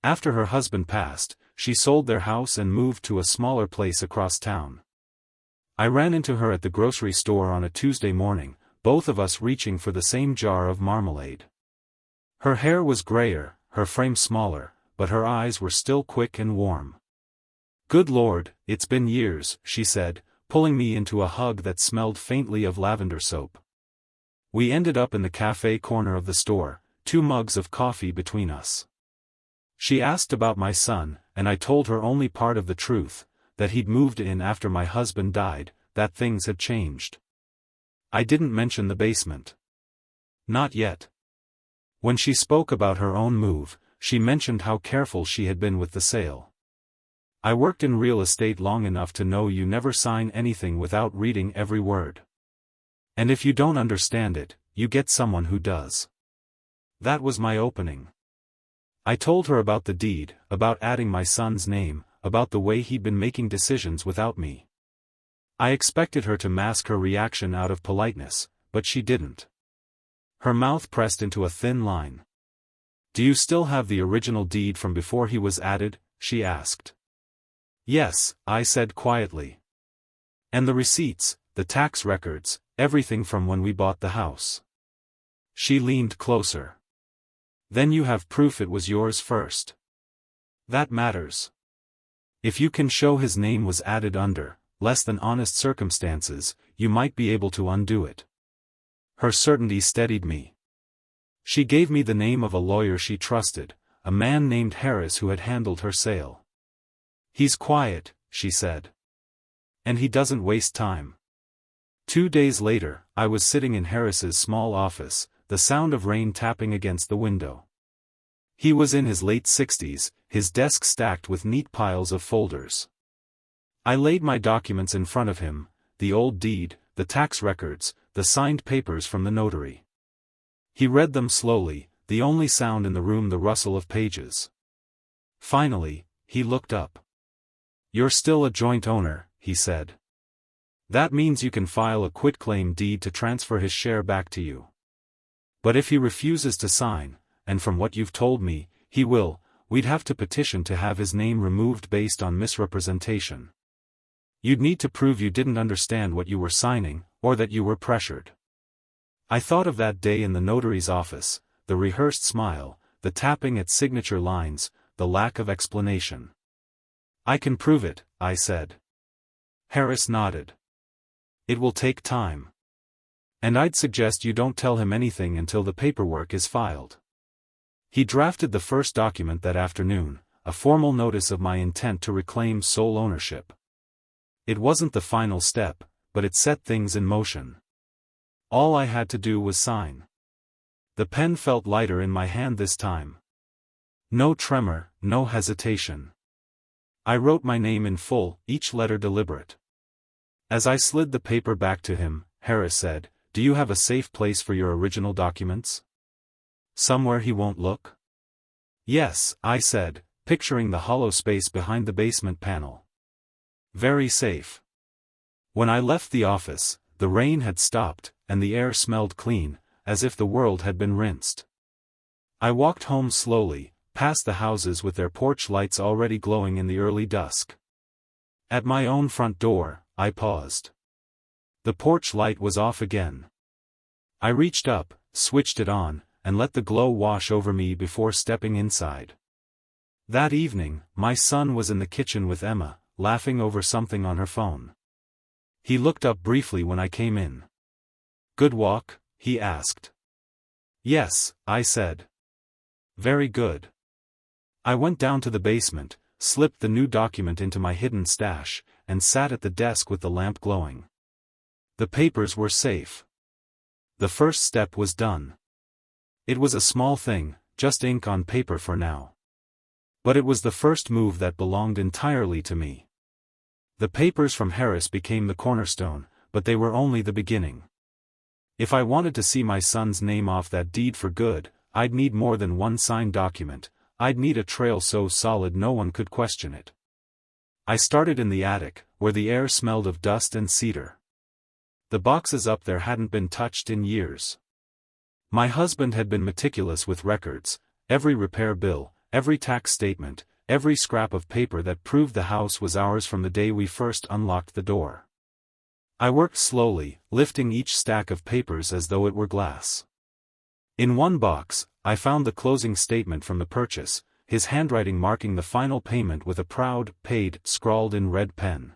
After her husband passed, she sold their house and moved to a smaller place across town. I ran into her at the grocery store on a Tuesday morning, both of us reaching for the same jar of marmalade. Her hair was grayer, her frame smaller, but her eyes were still quick and warm. "Good Lord, it's been years," she said, pulling me into a hug that smelled faintly of lavender soap. We ended up in the cafe corner of the store, 2 mugs of coffee between us. She asked about my son, and I told her only part of the truth, that he'd moved in after my husband died, that things had changed. I didn't mention the basement. Not yet. When she spoke about her own move, she mentioned how careful she had been with the sale. I worked in real estate long enough to know you never sign anything without reading every word. And if you don't understand it, you get someone who does. That was my opening. I told her about the deed, about adding my son's name, about the way he'd been making decisions without me. I expected her to mask her reaction out of politeness, but she didn't. Her mouth pressed into a thin line. "Do you still have the original deed from before he was added?" she asked. "Yes," I said quietly. "And the receipts, the tax records, everything from when we bought the house." She leaned closer. "Then you have proof it was yours first. That matters. If you can show his name was added under less than honest circumstances, you might be able to undo it." Her certainty steadied me. She gave me the name of a lawyer she trusted, a man named Harris who had handled her sale. "He's quiet," she said. "And he doesn't waste time." 2 days later, I was sitting in Harris's small office, the sound of rain tapping against the window. He was in his late 60s, his desk stacked with neat piles of folders. I laid my documents in front of him, the old deed, the tax records, the signed papers from the notary. He read them slowly, the only sound in the room the rustle of pages. Finally, he looked up. "You're still a joint owner," he said. "That means you can file a quitclaim deed to transfer his share back to you. But if he refuses to sign, and from what you've told me, he will, we'd have to petition to have his name removed based on misrepresentation. You'd need to prove you didn't understand what you were signing, or that you were pressured." I thought of that day in the notary's office, the rehearsed smile, the tapping at signature lines, the lack of explanation. "I can prove it," I said. Harris nodded. "It will take time. And I'd suggest you don't tell him anything until the paperwork is filed." He drafted the first document that afternoon, a formal notice of my intent to reclaim sole ownership. It wasn't the final step, but it set things in motion. All I had to do was sign. The pen felt lighter in my hand this time. No tremor, no hesitation. I wrote my name in full, each letter deliberate. As I slid the paper back to him, Harris said, "Do you have a safe place for your original documents? Somewhere he won't look?" "Yes," I said, picturing the hollow space behind the basement panel. "Very safe." When I left the office, the rain had stopped, and the air smelled clean, as if the world had been rinsed. I walked home slowly, past the houses with their porch lights already glowing in the early dusk. At my own front door, I paused. The porch light was off again. I reached up, switched it on, and let the glow wash over me before stepping inside. That evening, my son was in the kitchen with Emma, laughing over something on her phone. He looked up briefly when I came in. "Good walk?" he asked. "Yes," I said. "Very good." I went down to the basement, slipped the new document into my hidden stash, and sat at the desk with the lamp glowing. The papers were safe. The first step was done. It was a small thing, just ink on paper for now. But it was the first move that belonged entirely to me. The papers from Harris became the cornerstone, but they were only the beginning. If I wanted to see my son's name off that deed for good, I'd need more than one signed document. I'd need a trail so solid no one could question it. I started in the attic, where the air smelled of dust and cedar. The boxes up there hadn't been touched in years. My husband had been meticulous with records, every repair bill, every tax statement, every scrap of paper that proved the house was ours from the day we first unlocked the door. I worked slowly, lifting each stack of papers as though it were glass. In one box, I found the closing statement from the purchase, his handwriting marking the final payment with a proud "paid" scrawled in red pen.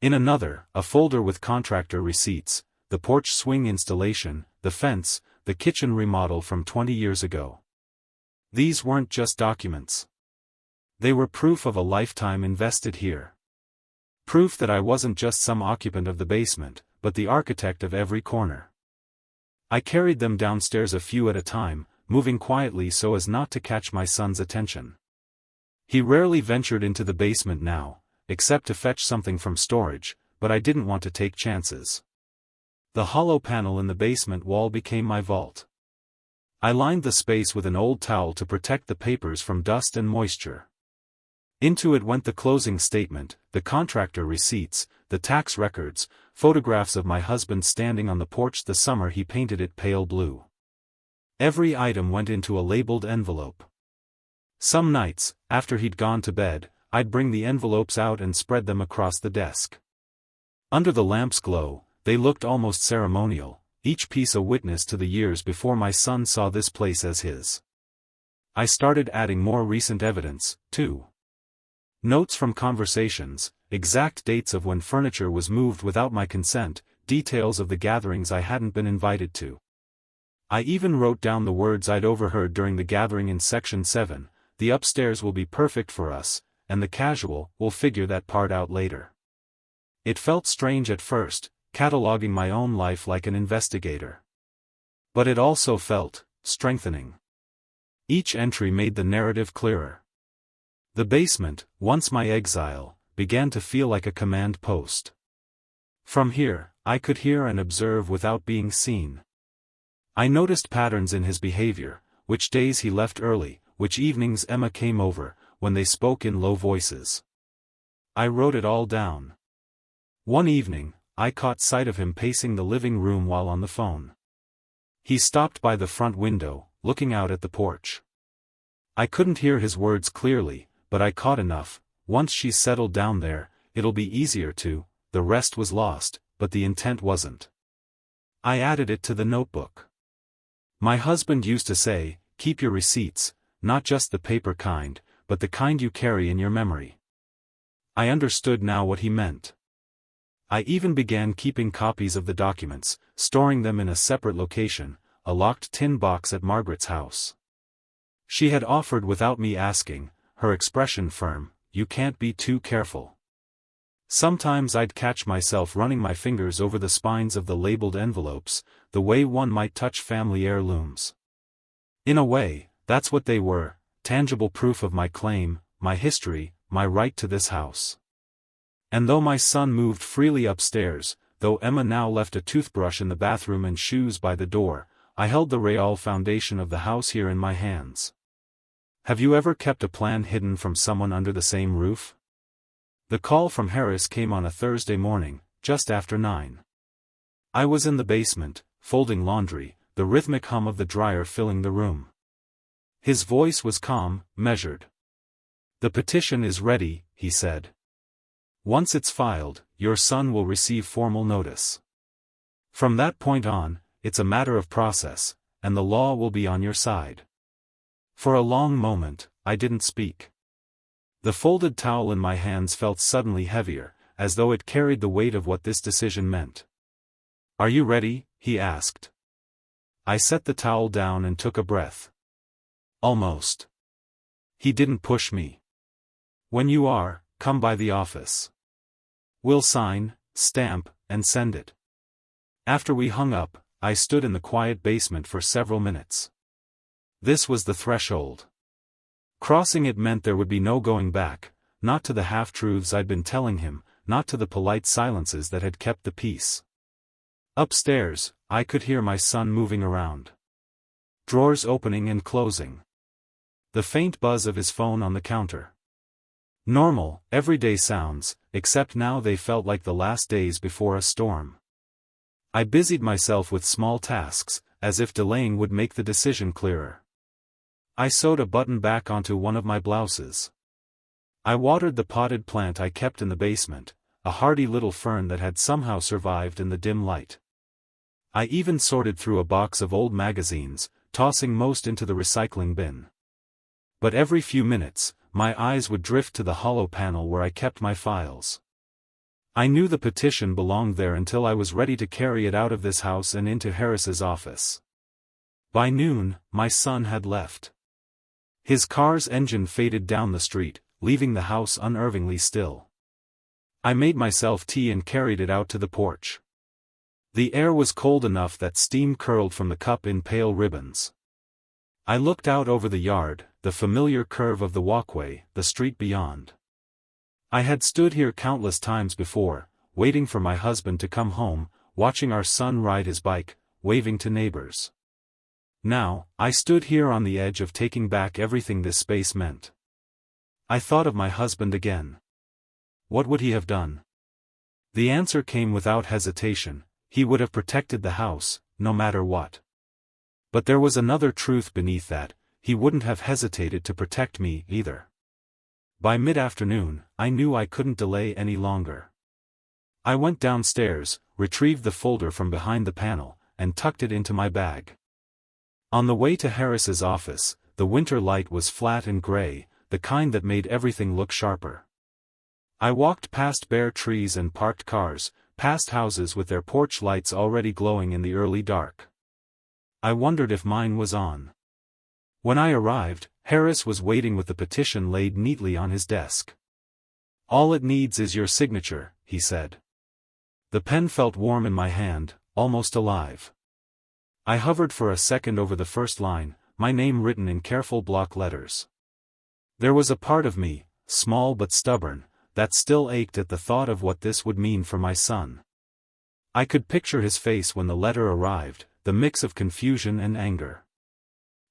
In another, a folder with contractor receipts, the porch swing installation, the fence, the kitchen remodel from 20 years ago. These weren't just documents. They were proof of a lifetime invested here. Proof that I wasn't just some occupant of the basement, but the architect of every corner. I carried them downstairs a few at a time, moving quietly so as not to catch my son's attention. He rarely ventured into the basement now, except to fetch something from storage, but I didn't want to take chances. The hollow panel in the basement wall became my vault. I lined the space with an old towel to protect the papers from dust and moisture. Into it went the closing statement, the contractor receipts, the tax records, photographs of my husband standing on the porch the summer he painted it pale blue. Every item went into a labeled envelope. Some nights, after he'd gone to bed, I'd bring the envelopes out and spread them across the desk. Under the lamp's glow, they looked almost ceremonial, each piece a witness to the years before my son saw this place as his. I started adding more recent evidence, too. Notes from conversations, exact dates of when furniture was moved without my consent, details of the gatherings I hadn't been invited to. I even wrote down the words I'd overheard during the gathering in Section 7, "The upstairs will be perfect for us, and the casual, we'll figure that part out later." It felt strange at first, cataloging my own life like an investigator. But it also felt strengthening. Each entry made the narrative clearer. The basement, once my exile, began to feel like a command post. From here, I could hear and observe without being seen. I noticed patterns in his behavior, which days he left early, which evenings Emma came over, when they spoke in low voices. I wrote it all down. One evening, I caught sight of him pacing the living room while on the phone. He stopped by the front window, looking out at the porch. I couldn't hear his words clearly, but I caught enough. "Once she's settled down there, it'll be easier to." The rest was lost, but the intent wasn't. I added it to the notebook. My husband used to say, "Keep your receipts, not just the paper kind, but the kind you carry in your memory." I understood now what he meant. I even began keeping copies of the documents, storing them in a separate location, a locked tin box at Margaret's house. She had offered without me asking, her expression firm, "You can't be too careful." Sometimes I'd catch myself running my fingers over the spines of the labeled envelopes, the way one might touch family heirlooms. In a way, that's what they were, tangible proof of my claim, my history, my right to this house. And though my son moved freely upstairs, though Emma now left a toothbrush in the bathroom and shoes by the door, I held the real foundation of the house here in my hands. Have you ever kept a plan hidden from someone under the same roof? The call from Harris came on a Thursday morning, just after 9. I was in the basement, folding laundry, the rhythmic hum of the dryer filling the room. His voice was calm, measured. "The petition is ready," he said. "Once it's filed, your son will receive formal notice. From that point on, it's a matter of process, and the law will be on your side." For a long moment, I didn't speak. The folded towel in my hands felt suddenly heavier, as though it carried the weight of what this decision meant. "Are you ready?" he asked. I set the towel down and took a breath. "Almost." He didn't push me. "When you are, come by the office. We'll sign, stamp, and send it." After we hung up, I stood in the quiet basement for several minutes. This was the threshold. Crossing it meant there would be no going back, not to the half-truths I'd been telling him, not to the polite silences that had kept the peace. Upstairs, I could hear my son moving around. Drawers opening and closing. The faint buzz of his phone on the counter. Normal, everyday sounds, except now they felt like the last days before a storm. I busied myself with small tasks, as if delaying would make the decision clearer. I sewed a button back onto one of my blouses. I watered the potted plant I kept in the basement, a hardy little fern that had somehow survived in the dim light. I even sorted through a box of old magazines, tossing most into the recycling bin. But every few minutes, my eyes would drift to the hollow panel where I kept my files. I knew the petition belonged there until I was ready to carry it out of this house and into Harris's office. By noon, my son had left. His car's engine faded down the street, leaving the house unnervingly still. I made myself tea and carried it out to the porch. The air was cold enough that steam curled from the cup in pale ribbons. I looked out over the yard, the familiar curve of the walkway, the street beyond. I had stood here countless times before, waiting for my husband to come home, watching our son ride his bike, waving to neighbors. Now, I stood here on the edge of taking back everything this space meant. I thought of my husband again. What would he have done? The answer came without hesitation: he would have protected the house, no matter what. But there was another truth beneath that: he wouldn't have hesitated to protect me either. By mid-afternoon, I knew I couldn't delay any longer. I went downstairs, retrieved the folder from behind the panel, and tucked it into my bag. On the way to Harris's office, the winter light was flat and gray, the kind that made everything look sharper. I walked past bare trees and parked cars, past houses with their porch lights already glowing in the early dark. I wondered if mine was on. When I arrived, Harris was waiting with the petition laid neatly on his desk. "All it needs is your signature," he said. The pen felt warm in my hand, almost alive. I hovered for a second over the first line, my name written in careful block letters. There was a part of me, small but stubborn, that still ached at the thought of what this would mean for my son. I could picture his face when the letter arrived, the mix of confusion and anger.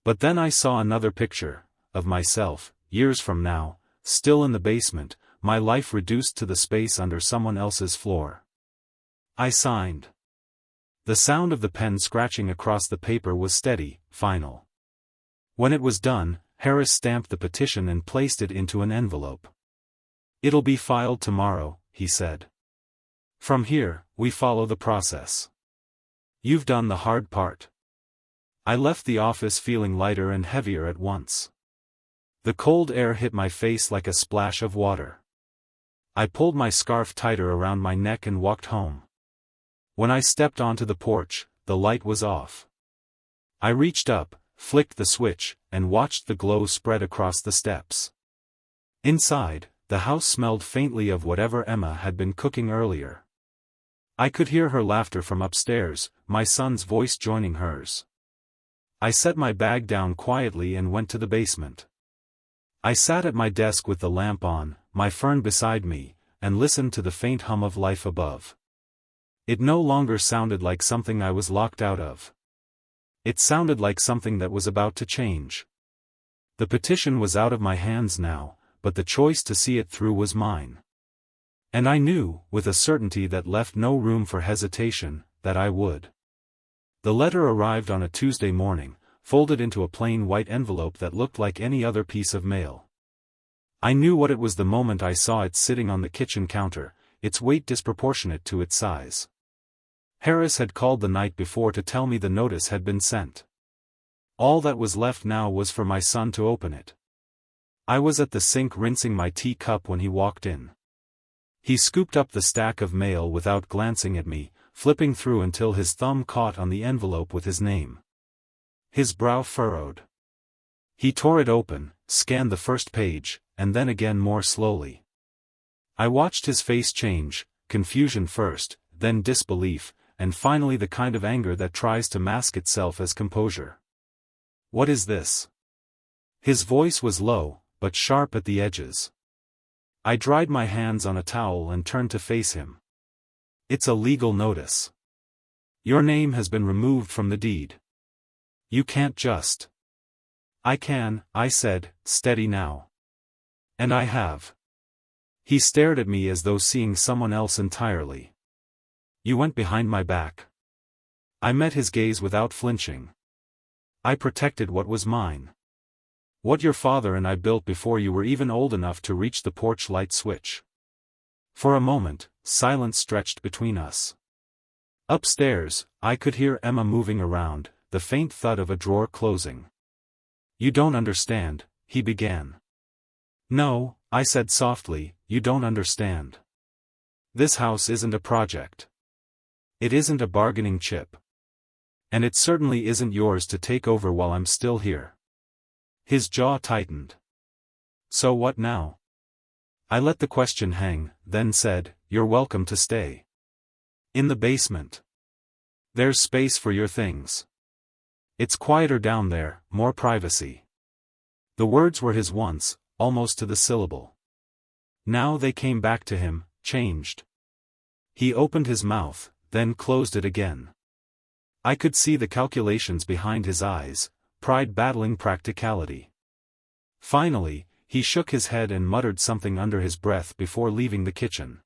But then I saw another picture, of myself, years from now, still in the basement, my life reduced to the space under someone else's floor. I signed. The sound of the pen scratching across the paper was steady, final. When it was done, Harris stamped the petition and placed it into an envelope. "It'll be filed tomorrow," he said. "From here, we follow the process. You've done the hard part." I left the office feeling lighter and heavier at once. The cold air hit my face like a splash of water. I pulled my scarf tighter around my neck and walked home. When I stepped onto the porch, the light was off. I reached up, flicked the switch, and watched the glow spread across the steps. Inside, the house smelled faintly of whatever Emma had been cooking earlier. I could hear her laughter from upstairs, my son's voice joining hers. I set my bag down quietly and went to the basement. I sat at my desk with the lamp on, my fern beside me, and listened to the faint hum of life above. It no longer sounded like something I was locked out of. It sounded like something that was about to change. The petition was out of my hands now, but the choice to see it through was mine. And I knew, with a certainty that left no room for hesitation, that I would. The letter arrived on a Tuesday morning, folded into a plain white envelope that looked like any other piece of mail. I knew what it was the moment I saw it sitting on the kitchen counter, its weight disproportionate to its size. Harris had called the night before to tell me the notice had been sent. All that was left now was for my son to open it. I was at the sink rinsing my teacup when he walked in. He scooped up the stack of mail without glancing at me, flipping through until his thumb caught on the envelope with his name. His brow furrowed. He tore it open, scanned the first page, and then again more slowly. I watched his face change, confusion first, then disbelief, and finally the kind of anger that tries to mask itself as composure. "What is this?" His voice was low, but sharp at the edges. I dried my hands on a towel and turned to face him. "It's a legal notice. Your name has been removed from the deed. You can't just." "I can," I said, steady now. "And I have." He stared at me as though seeing someone else entirely. "You went behind my back." I met his gaze without flinching. "I protected what was mine. What your father and I built before you were even old enough to reach the porch light switch." For a moment, silence stretched between us. Upstairs, I could hear Emma moving around, the faint thud of a drawer closing. "You don't understand," he began. "No," I said softly, "you don't understand. This house isn't a project. It isn't a bargaining chip. And it certainly isn't yours to take over while I'm still here." His jaw tightened. "So what now?" I let the question hang, then said, "You're welcome to stay. In the basement. There's space for your things. It's quieter down there, more privacy." The words were his once, almost to the syllable. Now they came back to him, changed. He opened his mouth, then closed it again. I could see the calculations behind his eyes, pride battling practicality. Finally, he shook his head and muttered something under his breath before leaving the kitchen.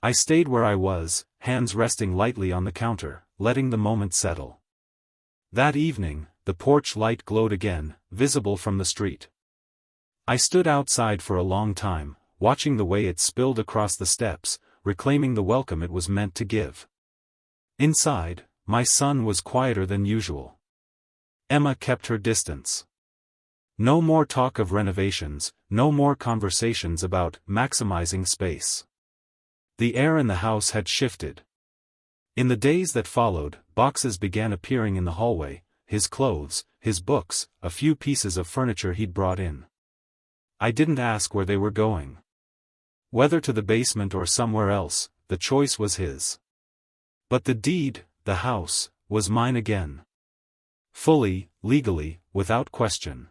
I stayed where I was, hands resting lightly on the counter, letting the moment settle. That evening, the porch light glowed again, visible from the street. I stood outside for a long time, watching the way it spilled across the steps, reclaiming the welcome it was meant to give. Inside, my son was quieter than usual. Emma kept her distance. No more talk of renovations, no more conversations about maximizing space. The air in the house had shifted. In the days that followed, boxes began appearing in the hallway, his clothes, his books, a few pieces of furniture he'd brought in. I didn't ask where they were going. Whether to the basement or somewhere else, the choice was his. But the deed, the house, was mine again. Fully, legally, without question.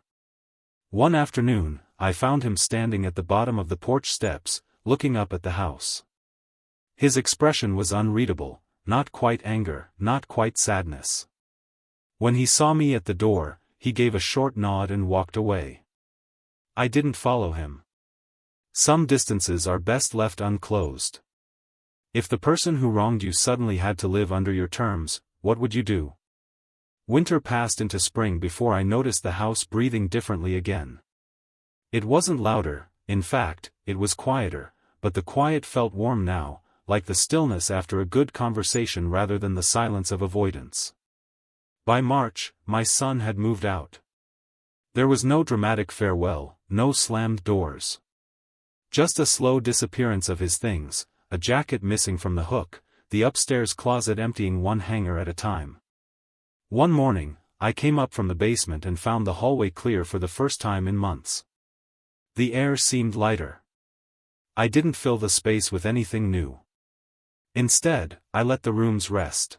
One afternoon, I found him standing at the bottom of the porch steps, looking up at the house. His expression was unreadable, not quite anger, not quite sadness. When he saw me at the door, he gave a short nod and walked away. I didn't follow him. Some distances are best left unclosed. If the person who wronged you suddenly had to live under your terms, what would you do? Winter passed into spring before I noticed the house breathing differently again. It wasn't louder, in fact, it was quieter, but the quiet felt warm now, like the stillness after a good conversation rather than the silence of avoidance. By March, my son had moved out. There was no dramatic farewell, no slammed doors. Just a slow disappearance of his things, a jacket missing from the hook, the upstairs closet emptying one hanger at a time. One morning, I came up from the basement and found the hallway clear for the first time in months. The air seemed lighter. I didn't fill the space with anything new. Instead, I let the rooms rest.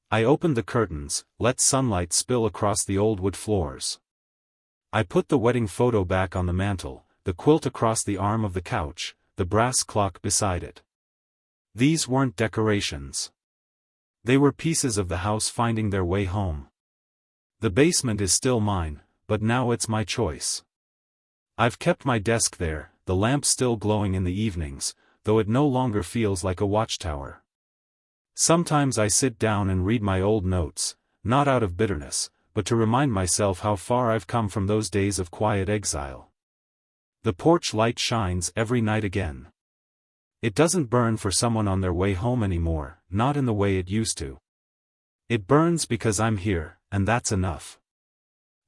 I opened the curtains, let sunlight spill across the old wood floors. I put the wedding photo back on the mantel, the quilt across the arm of the couch, the brass clock beside it. These weren't decorations. They were pieces of the house finding their way home. The basement is still mine, but now it's my choice. I've kept my desk there, the lamp still glowing in the evenings, though it no longer feels like a watchtower. Sometimes I sit down and read my old notes, not out of bitterness, but to remind myself how far I've come from those days of quiet exile. The porch light shines every night again. It doesn't burn for someone on their way home anymore, not in the way it used to. It burns because I'm here, and that's enough.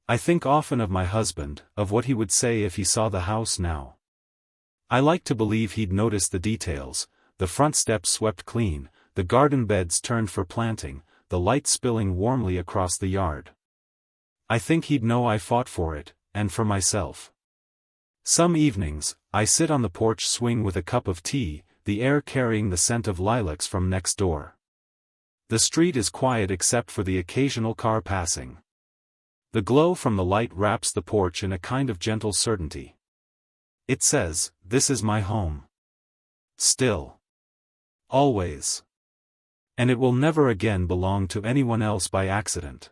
I think often of my husband, of what he would say if he saw the house now. I like to believe he'd notice the details, the front steps swept clean, the garden beds turned for planting, the light spilling warmly across the yard. I think he'd know I fought for it, and for myself. Some evenings, I sit on the porch swing with a cup of tea, the air carrying the scent of lilacs from next door. The street is quiet except for the occasional car passing. The glow from the light wraps the porch in a kind of gentle certainty. It says, "This is my home. Still. Always. And it will never again belong to anyone else by accident."